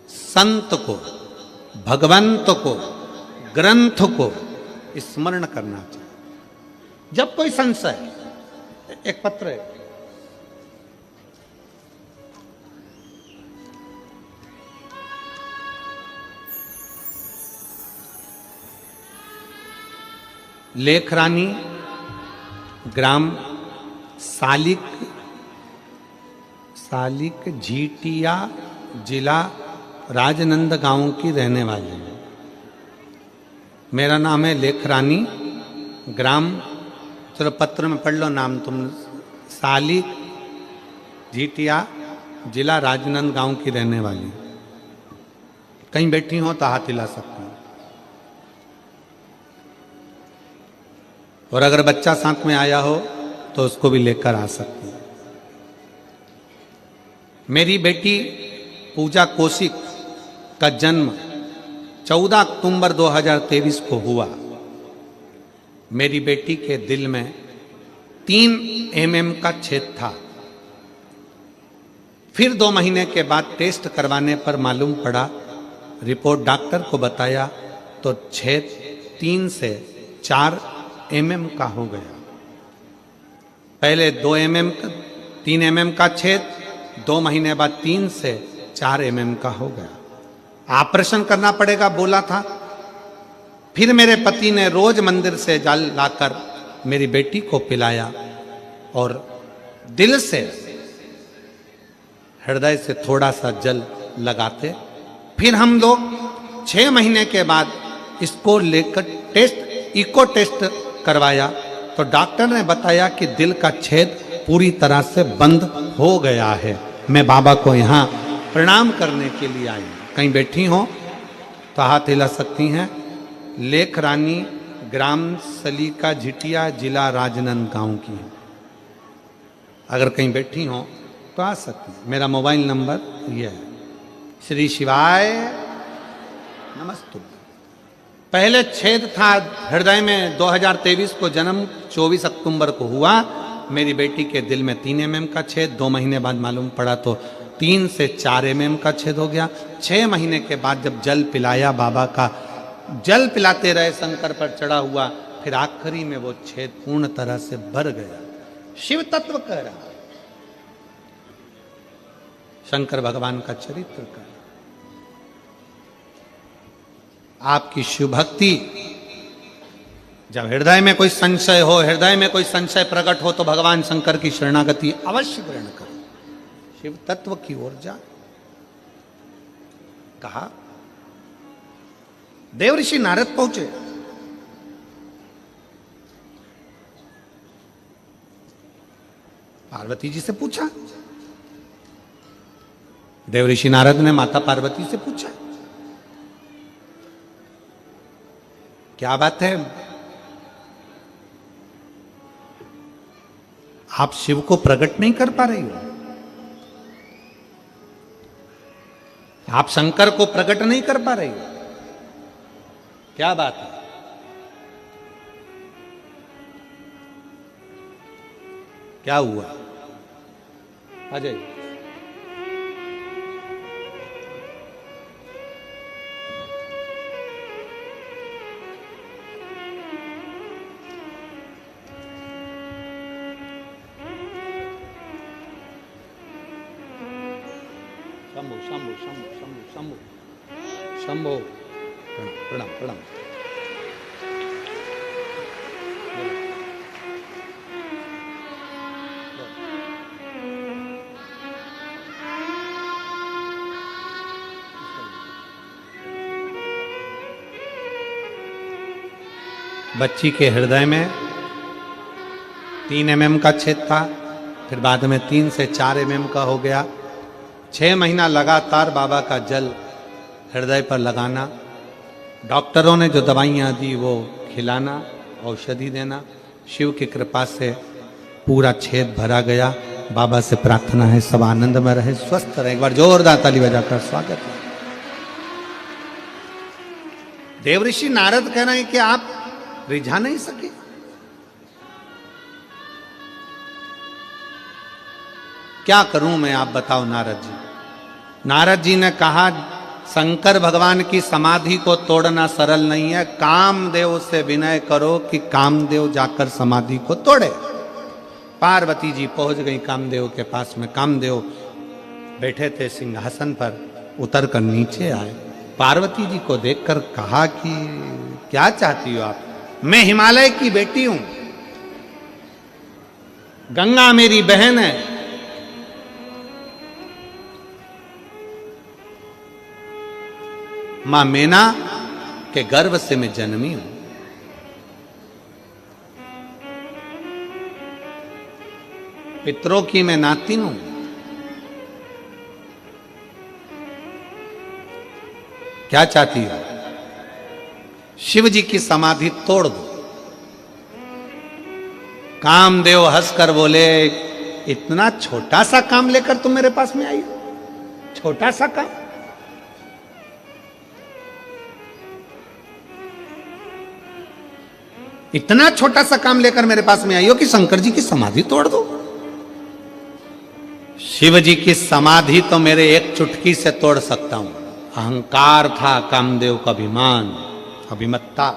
संत को, भगवंत को, ग्रंथ को स्मरण करना चाहिए। जब कोई संशय, एक पत्र है, लेखरानी, ग्राम सालिक झीटिया, जिला राजनंदगांव की रहने वाली है। मेरा नाम है लेखरानी, ग्राम, चलो पत्र में पढ़ लो नाम तुम, सालिक झीटिया, जिला राजनांदगांव की रहने वाली, कहीं बैठी हो तो हाथ हिला सकती हूँ। और अगर बच्चा साथ में आया हो तो उसको भी लेकर आ सकती हूँ। मेरी बेटी पूजा कौशिक का जन्म 14 अक्टूबर 2023 को हुआ। मेरी बेटी के दिल में 3 mm का छेद था। फिर 2 महीने के बाद टेस्ट करवाने पर मालूम पड़ा, रिपोर्ट डॉक्टर को बताया तो छेद 3 से 4 mm का हो गया। पहले 2 mm 3 mm का छेद, 2 महीने बाद 3 से 4 mm का हो गया। ऑपरेशन करना पड़ेगा बोला था। फिर मेरे पति ने रोज मंदिर से जल लाकर मेरी बेटी को पिलाया और दिल से, हृदय से थोड़ा सा जल लगाते। फिर हम लोग 6 महीने के बाद इसको लेकर इको टेस्ट करवाया तो डॉक्टर ने बताया कि दिल का छेद पूरी तरह से बंद हो गया है। मैं बाबा को यहाँ प्रणाम करने के लिए आई। कहीं बैठी हो तो हाथ हिला सकती हैं। लेख रानी, ग्राम सलीका झिटिया, जिला राजनांदगांव की है। अगर कहीं बैठी हो तो आ सकती हैं। मेरा मोबाइल नंबर यह है। श्री शिवाय नमस्तु। पहले छेद था हृदय में, 2023 को जन्म 24 अक्टूबर को हुआ। मेरी बेटी के दिल में 3 mm का छेद, 2 महीने बाद मालूम पड़ा तो 3 से 4 mm का छेद हो गया। 6 महीने के बाद जब जल पिलाया, बाबा का जल पिलाते रहे, शंकर पर चढ़ा हुआ, फिर आखिरी में वो छेद पूर्ण तरह से भर गया। शिव तत्व कह रहा, शंकर भगवान का चरित्र कह रहा। आपकी शिव भक्ति, जब हृदय में कोई संशय हो, हृदय में कोई संशय प्रकट हो तो भगवान शंकर की शरणागति अवश्य ग्रहण करो। शिव तत्व की ओर जा। कहा देवऋषि नारद पहुंचे। पार्वती जी से पूछा। देवऋषि नारद ने माता पार्वती से पूछा, क्या बात है, आप शिव को प्रकट नहीं कर पा रही हो, आप शंकर को प्रकट नहीं कर पा रही हो, क्या बात है? क्या हुआ? अजय शंभो शंभो शंभो शंभो शंभो शंभो प्रणाम प्रणाम। बच्ची के हृदय में 3 mm का छेद था, फिर बाद में 3 से 4 mm का हो गया। 6 महीना लगातार बाबा का जल हृदय पर लगाना, डॉक्टरों ने जो दवाइयाँ दी वो खिलाना, औषधि देना। शिव की कृपा से पूरा छेद भरा गया। बाबा से प्रार्थना है सब आनंद में रहे, स्वस्थ रहे। एक बार जोरदार ताली बजाकर स्वागत है। देवऋषि नारद कह रहे हैं कि आप रिझा नहीं सके। क्या करूं मैं, आप बताओ नारद जी। नारद जी ने कहा, शंकर भगवान की समाधि को तोड़ना सरल नहीं है। कामदेव से विनय करो कि कामदेव जाकर समाधि को तोड़े। पार्वती जी पहुंच गई कामदेव के पास में। कामदेव बैठे थे सिंहासन पर, उतर कर नीचे आए। पार्वती जी को देखकर कहा कि क्या चाहती हो आप? मैं हिमालय की बेटी हूं, गंगा मेरी बहन है, मां मेना के गर्भ से मैं जन्मी हूं। पितरों की मैं नातिन हूं। क्या चाहती हो? शिव जी की समाधि तोड़ दो। कामदेव हंसकर बोले, इतना छोटा सा काम लेकर तुम मेरे पास में आई हो? छोटा सा काम? इतना छोटा सा काम लेकर मेरे पास में आई हो कि शंकर जी की समाधि तोड़ दो? शिव जी की समाधि तो मेरे एक चुटकी से तोड़ सकता हूं। अहंकार था कामदेव का, अभिमान, अभिमत्ता।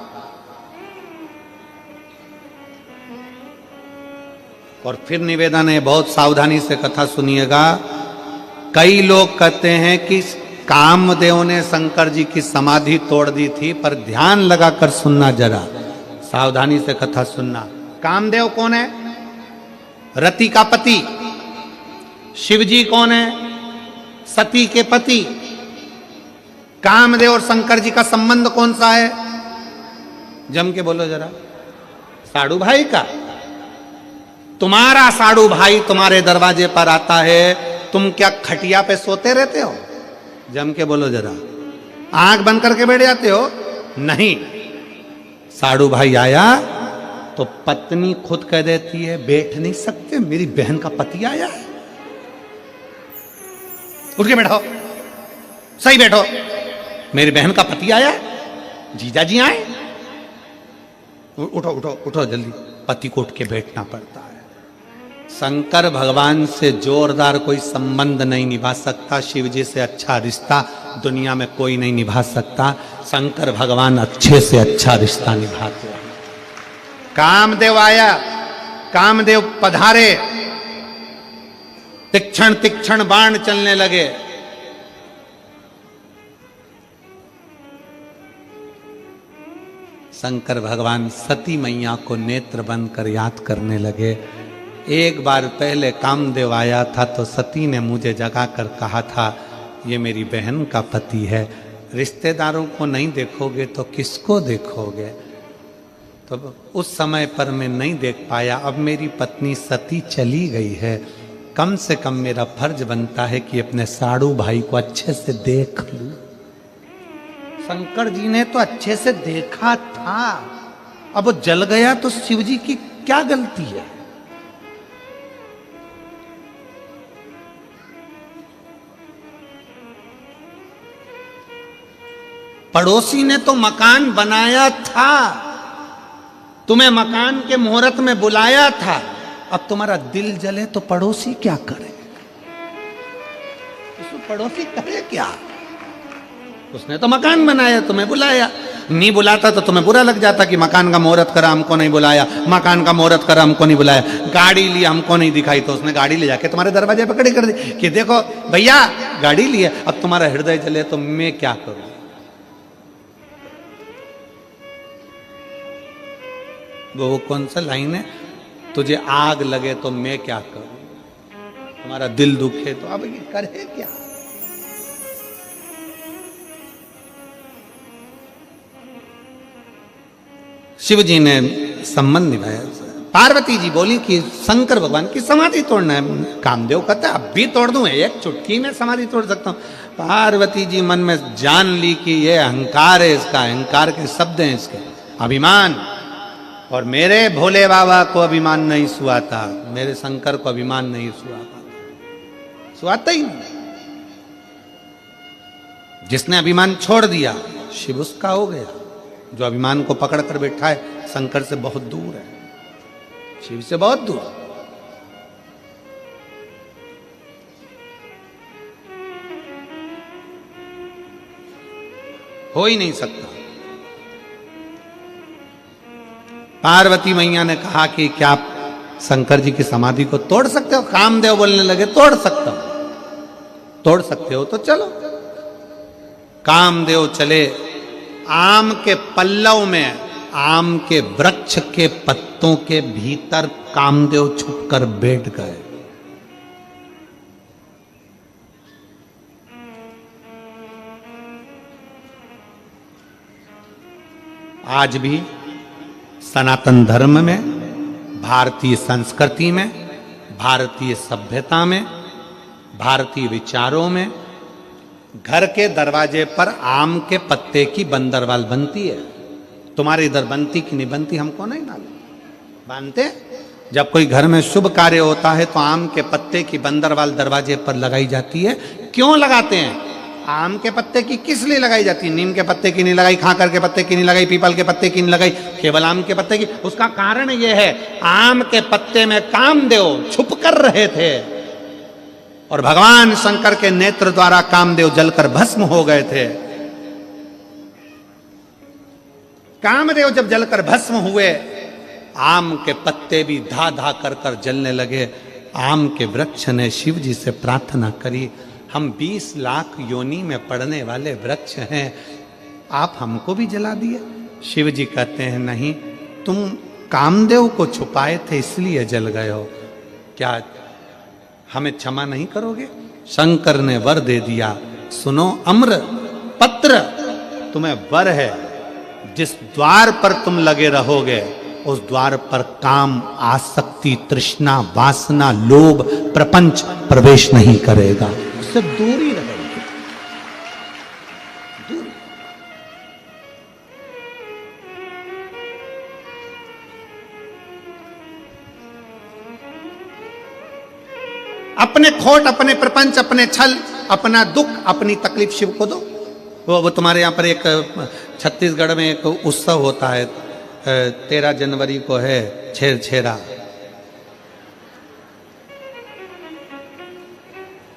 और फिर निवेदन है, बहुत सावधानी से कथा सुनिएगा। कई लोग कहते हैं कि कामदेव ने शंकर जी की समाधि तोड़ दी थी, पर ध्यान लगाकर सुनना, जरा सावधानी से कथा सुनना। कामदेव कौन है? रति का पति। शिव जी कौन है? सती के पति। कामदेव और शंकर जी का संबंध कौन सा है? जम के बोलो जरा। साड़ू भाई का। तुम्हारा साड़ू भाई तुम्हारे दरवाजे पर आता है, तुम क्या खटिया पे सोते रहते हो? जम के बोलो जरा। आंख बंद करके बैठ जाते हो? नहीं। साड़ू भाई आया तो पत्नी खुद कह देती है, बैठ नहीं सकते, मेरी बहन का पति आया है। उठ के बैठो, सही बैठो, मेरी बहन का पति आया है, जीजा जी आए। उठो उठो उठो जल्दी। पति को उठ के बैठना पड़ता है। शंकर भगवान से जोरदार कोई संबंध नहीं निभा सकता, शिव जी से अच्छा रिश्ता दुनिया में कोई नहीं निभा सकता। शंकर भगवान अच्छे से अच्छा रिश्ता निभाते हैं। कामदेव आया, कामदेव पधारे, तीक्ष्ण तीक्ष्ण बाण चलने लगे। शंकर भगवान सती मैया को नेत्र बंद कर याद करने लगे। एक बार पहले कामदेव आया था तो सती ने मुझे जगा कर कहा था, ये मेरी बहन का पति है, रिश्तेदारों को नहीं देखोगे तो किसको देखोगे? तो उस समय पर मैं नहीं देख पाया। अब मेरी पत्नी सती चली गई है, कम से कम मेरा फर्ज बनता है कि अपने साड़ू भाई को अच्छे से देख लूं। शंकर जी ने तो अच्छे से देखा था, अब वो जल गया तो शिव जी की क्या गलती है? पड़ोसी ने तो मकान बनाया था, तुम्हें मकान के मुहूर्त में बुलाया था, अब तुम्हारा दिल जले तो पड़ोसी क्या करे? पड़ोसी करे क्या? उसने तो मकान बनाया, तुम्हें बुलाया। नहीं बुलाता तो तुम्हें बुरा लग जाता कि मकान का मुहूर्त करा, हमको नहीं बुलाया, मकान का मुहूर्त करा, हमको नहीं बुलाया। गाड़ी ली, हमको नहीं दिखाई, तो उसने गाड़ी ले जाके तुम्हारे दरवाजे पर खड़ी कर दी कि देखो भैया गाड़ी ली है। अब तुम्हारा हृदय जले तो मैं क्या करूं? वो कौन सा लाइन है? तुझे आग लगे तो मैं क्या करूं? तुम्हारा दिल दुखे तो अब ये करे क्या? शिव जी ने संबंध निभाया। पार्वती जी बोली कि शंकर भगवान की समाधि तोड़ना है। कामदेव कहता है अब भी तोड़ दूं, एक चुटकी में समाधि तोड़ सकता हूं। पार्वती जी मन में जान ली कि ये अहंकार है, इसका अहंकार के शब्द हैं इसके, अभिमान। और मेरे भोले बाबा को अभिमान नहीं सुहाता, मेरे शंकर को अभिमान नहीं सुहाता ही नहीं। जिसने अभिमान छोड़ दिया शिव उसका हो गया। जो अभिमान को पकड़ कर बैठा है शंकर से बहुत दूर है, शिव से बहुत दूर। हो ही नहीं सकता। पार्वती मैया ने कहा कि क्या आप शंकर जी की समाधि को तोड़ सकते हो? कामदेव बोलने लगे तोड़ सकता हूं। तोड़ सकते हो तो चलो। कामदेव चले। आम के पल्लव में, आम के वृक्ष के पत्तों के भीतर कामदेव छुपकर बैठ गए। आज भी सनातन धर्म में, भारतीय संस्कृति में, भारतीय सभ्यता में, भारतीय विचारों में घर के दरवाजे पर आम के पत्ते की बंदरवाल बनती है। तुम्हारे इधर बनती कि नहीं बनती हमको नहीं मालूम, बांधते। जब कोई घर में शुभ कार्य होता है तो आम के पत्ते की बंदरवाल दरवाजे पर लगाई जाती है। क्यों लगाते हैं? आम के पत्ते की किस लिए लगाई जाती है? नीम के पत्ते की नहीं लगाई, खाकर के पत्ते की नहीं लगाई, पीपल के पत्ते की नहीं लगाई, केवल आम के पत्ते की। उसका कारण यह है, आम के पत्ते में कामदेव छुप कर रहे थे और भगवान शंकर के नेत्र द्वारा कामदेव जलकर भस्म हो गए थे। कामदेव जब जलकर भस्म हुए, आम के पत्ते भी धा धा कर कर जलने लगे। आम के वृक्ष ने शिव जी से प्रार्थना करी, हम 20 लाख योनि में पड़ने वाले वृक्ष हैं, आप हमको भी जला दिए। शिव जी कहते हैं नहीं, तुम कामदेव को छुपाए थे इसलिए जल गए हो, क्या हमें क्षमा नहीं करोगे? शंकर ने वर दे दिया, सुनो अम्र पत्र, तुम्हें वर है, जिस द्वार पर तुम लगे रहोगे उस द्वार पर काम, आसक्ति, तृष्णा, वासना, लोभ, प्रपंच प्रवेश नहीं करेगा, उससे दूरी रहेगी। दूरी। अपने खोट, अपने प्रपंच, अपने छल, अपना दुख, अपनी तकलीफ शिव को दो। वो तुम्हारे यहाँ पर एक छत्तीसगढ़ में एक उत्सव होता है, 13 जनवरी को है छेरा,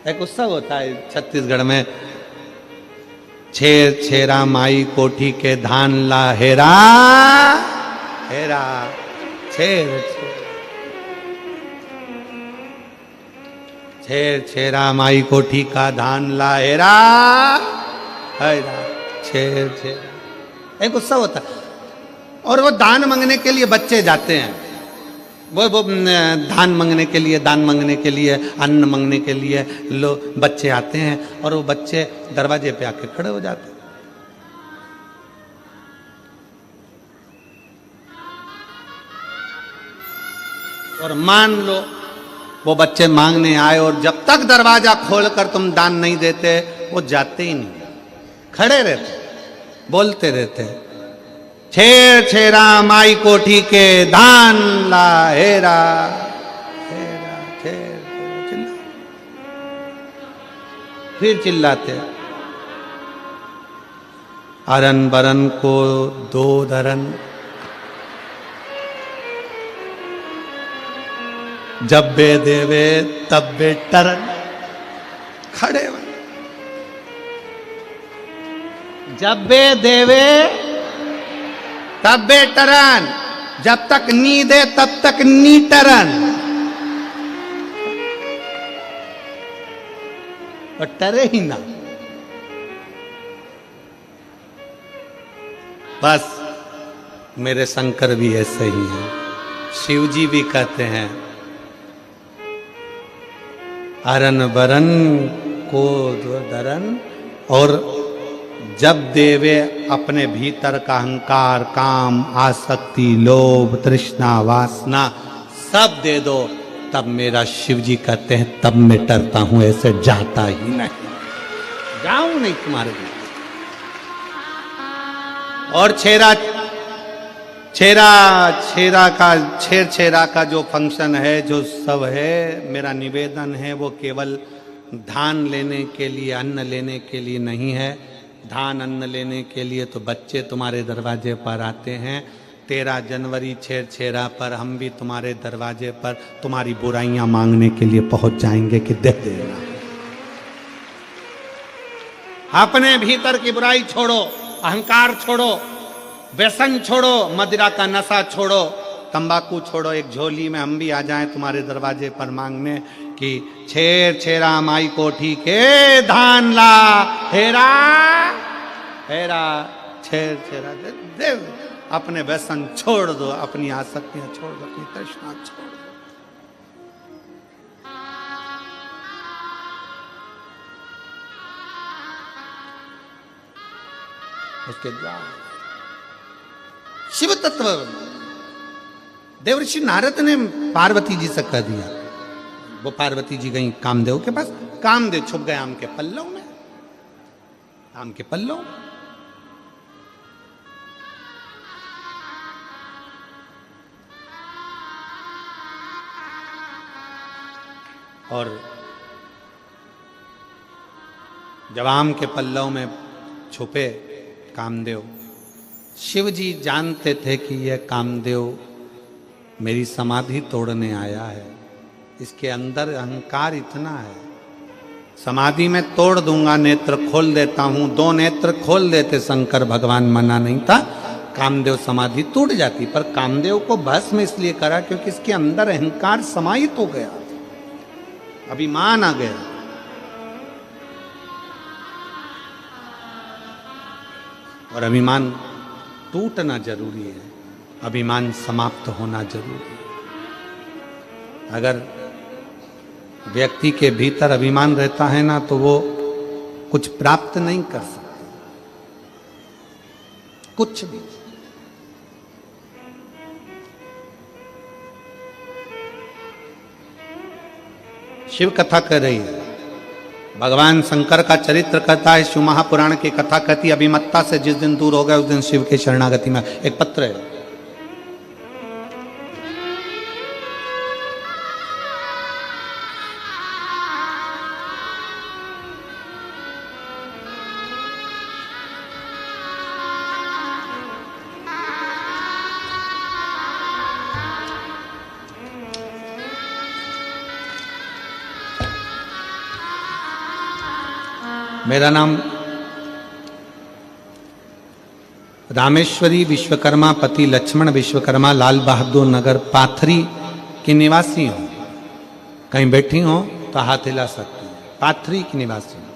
एक उत्सव होता है छत्तीसगढ़ में। छेरा माई कोठी के धान ला हेरा हेरा, छेरा माई कोठी का धान ला हेरा हेरा, एक उत्सव होता है। और वो दान मांगने के लिए बच्चे जाते हैं, वो धान मांगने के लिए, दान मांगने के लिए, अन्न मांगने के लिए बच्चे आते हैं और वो बच्चे दरवाजे पे आके खड़े हो जाते हैं। और मान लो वो बच्चे मांगने आए और जब तक दरवाजा खोलकर तुम दान नहीं देते वो जाते ही नहीं, खड़े रहते, बोलते रहते, छेरा माई कोठी के धान ला हेरा हेरा, चिल्ला, फिर चिल्लाते, अरन बरन को दो धरन, जब बे देवे तब बे टरन, खड़े हुए, जब बे देवे तब बे टरन, जब तक नी दे तब तक नी टरन, और टरे ही ना। बस मेरे शंकर भी ऐसे ही हैं, शिव जी भी कहते हैं, अरन बरन को दरन, और जब देवे अपने भीतर का अहंकार, काम, आसक्ति, लोभ, तृष्णा, वासना सब दे दो, तब मेरा शिव जी कहते हैं तब मैं डरता हूं, ऐसे जाता ही नहीं, जाऊं नहीं तुम्हारे लिए। और छेरा का जो फंक्शन है, जो सब है, मेरा निवेदन है वो केवल धान लेने के लिए, अन्न लेने के लिए नहीं है। धान अन्न लेने के लिए तो बच्चे तुम्हारे दरवाजे पर आते हैं। 13 जनवरी छेरा पर हम भी तुम्हारे दरवाजे पर तुम्हारी बुराइयां मांगने के लिए पहुंच जाएंगे कि दे देना। अपने भीतर की बुराई छोड़ो, अहंकार छोड़ो, व्यसन छोड़ो, मदिरा का नशा छोड़ो, तंबाकू छोड़ो, एक झोली में हम भी आ जाएं तुम्हारे दरवाजे पर मांगने कि छेरा माई कोठी के धान ला हेरा हेरा, छेरा दे, अपने व्यसन छोड़ दो, अपनी आसक्तियां छोड़ दो, अपनी तृष्णा छोड़ दो। उसके द्वार शिव तत्व देवर्षि नारद ने पार्वती जी से कह दिया। वो पार्वती जी गई कामदेव के पास, कामदेव छुप गए आम के पल्लव में। आम के पल्लों। और जब आम के पल्लव में छुपे कामदेव, शिव जी जानते थे कि यह कामदेव मेरी समाधि तोड़ने आया है, इसके अंदर अहंकार इतना है, समाधि में तोड़ दूंगा, नेत्र खोल देता हूं। 2 नेत्र खोल देते शंकर भगवान, मना नहीं था, कामदेव समाधि टूट जाती। पर कामदेव को भस्म इसलिए करा क्योंकि इसके अंदर अहंकार समाहित हो गया, अभिमान आ गया। और अभिमान टूटना जरूरी है, अभिमान समाप्त होना जरूरी है। अगर व्यक्ति के भीतर अभिमान रहता है ना, तो वो कुछ प्राप्त नहीं कर सकता, कुछ भी। शिव कथा कर रही है, भगवान शंकर का चरित्र कहता है, शिव महापुराण की कथा कहती, अभिमत्ता से जिस दिन दूर हो गए उस दिन शिव के शरणागति में। एक पत्र है, मेरा नाम रामेश्वरी विश्वकर्मा पति लक्ष्मण विश्वकर्मा लाल बहादुर नगर पाथरी की निवासी हूं। कहीं बैठी हो तो हाथ हिला सकती हूं, पाथरी की निवासी हूं।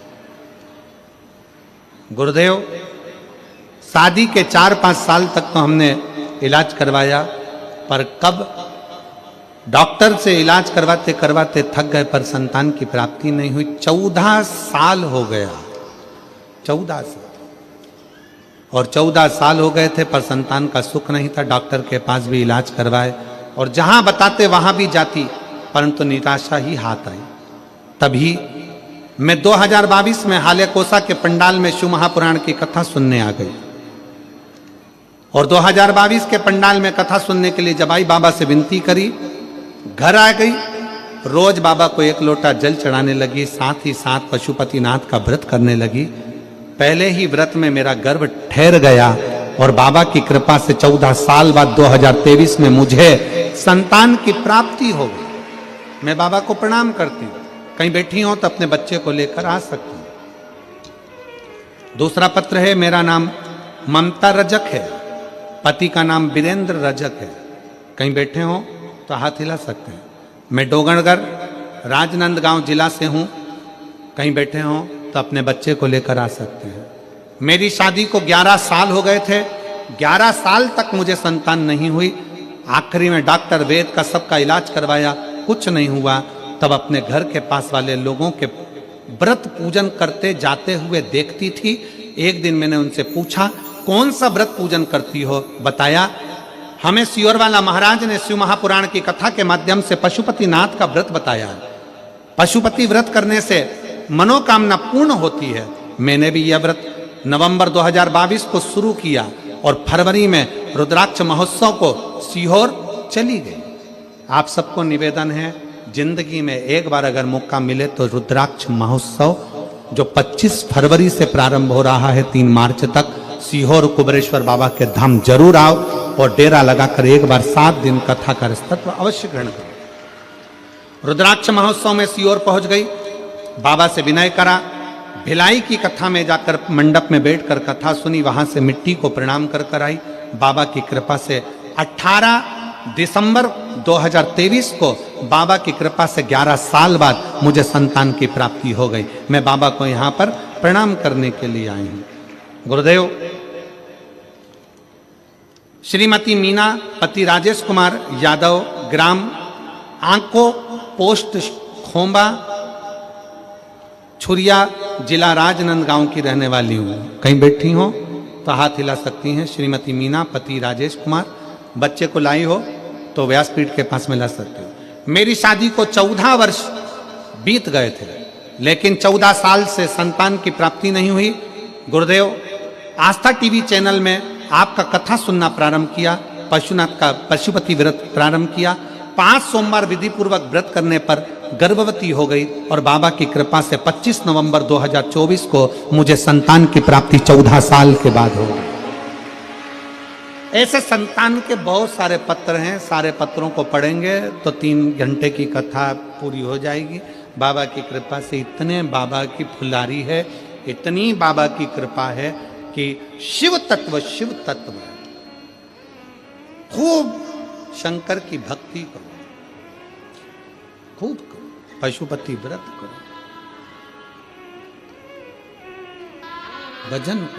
गुरुदेव, शादी के 4-5 साल तक तो हमने इलाज करवाया, पर कब डॉक्टर से इलाज करवाते करवाते थक गए, पर संतान की प्राप्ति नहीं हुई। 14 साल हो गया, 14 साल। और 14 साल हो गए थे पर संतान का सुख नहीं था। डॉक्टर के पास भी इलाज करवाए और जहां बताते वहां भी जाती, परंतु निराशा ही हाथ आई। तभी मैं 2022 में हाले कोसा के पंडाल में शिव महापुराण की कथा सुनने आ गई। और 2022 के पंडाल में कथा सुनने के लिए जब आई, बाबा से विनती करी, घर आ गई। रोज बाबा को 1 लोटा जल चढ़ाने लगी, साथ ही साथ पशुपतिनाथ का व्रत करने लगी। पहले ही व्रत में मेरा गर्भ ठहर गया और बाबा की कृपा से 14 साल बाद 2023 में मुझे संतान की प्राप्ति हो गई। मैं बाबा को प्रणाम करती हूँ। कहीं बैठी हो तो अपने बच्चे को लेकर आ सकती हूँ। दूसरा पत्र है, मेरा नाम ममता रजक है, पति का नाम वीरेंद्र रजक है। कहीं बैठे हो तो हाथ हिला सकते हैं। मैं डोंगरगढ़ राजनांदगांव जिला से हूँ। कहीं बैठे हो तो अपने बच्चे को लेकर आ सकते हैं। मेरी शादी को 11 साल हो गए थे, 11 साल तक मुझे संतान नहीं हुई। आखिरी में डॉक्टर वेद का सबका इलाज करवाया, कुछ नहीं हुआ। तब अपने घर के पास वाले लोगों के व्रत पूजन करते जाते हुए देखती थी। एक दिन मैंने उनसे पूछा, कौन सा व्रत पूजन करती हो? बताया, हमें सियोर वाला महाराज ने शिव महापुराण की कथा के माध्यम से पशुपतिनाथ का व्रत बताया। पशुपति व्रत करने से मनोकामना पूर्ण होती है। मैंने भी यह व्रत नवंबर 2022 को शुरू किया और फरवरी में रुद्राक्ष महोत्सव को सीहोर चली गई। आप सबको निवेदन है, जिंदगी में एक बार अगर मौका मिले तो रुद्राक्ष महोत्सव जो 25 फरवरी से प्रारंभ हो रहा है 3 मार्च तक, सीहोर कुबरेश्वर बाबा के धाम जरूर आओ और डेरा लगाकर एक बार 7 दिन कथा का तत्व अवश्य ग्रहण करो। रुद्राक्ष महोत्सव में सीहोर पहुंच गई, बाबा से विनय करा, भिलाई की कथा में जाकर मंडप में बैठकर कथा सुनी, वहां से मिट्टी को प्रणाम कर आई। बाबा की कृपा से 18 दिसंबर 2023 को बाबा की कृपा से 11 साल बाद मुझे संतान की प्राप्ति हो गई। मैं बाबा को यहां पर प्रणाम करने के लिए आई हूं। गुरुदेव, श्रीमती मीना पति राजेश कुमार यादव, ग्राम आंको, पोस्ट खोंबा, छुरिया, जिला राजनांदगांव की रहने वाली हूँ। कहीं बैठी हो तो हाथ हिला सकती हैं। श्रीमती मीना पति राजेश कुमार। बच्चे को लाई हो तो व्यासपीठ के पास में ला सकते हो। मेरी शादी को 14 वर्ष बीत गए थे, लेकिन 14 साल से संतान की प्राप्ति नहीं हुई। गुरुदेव आस्था टीवी चैनल में आपका कथा सुनना प्रारंभ किया, पशुनाथ का पशुपति व्रत प्रारंभ किया। 5 सोमवार विधि पूर्वक व्रत करने पर गर्भवती हो गई और बाबा की कृपा से 25 नवंबर 2024 को मुझे संतान की प्राप्ति 14 साल के बाद हो गई। ऐसे संतान के बहुत सारे पत्र हैं, सारे पत्रों को पढ़ेंगे तो 3 घंटे की कथा पूरी हो जाएगी। बाबा की कृपा से इतने बाबा की फुलारी है, इतनी बाबा की कृपा है कि शिव तत्व खूब शंकर की भक्ति करो, खूब करो, पशुपति व्रत करो, भजन करो।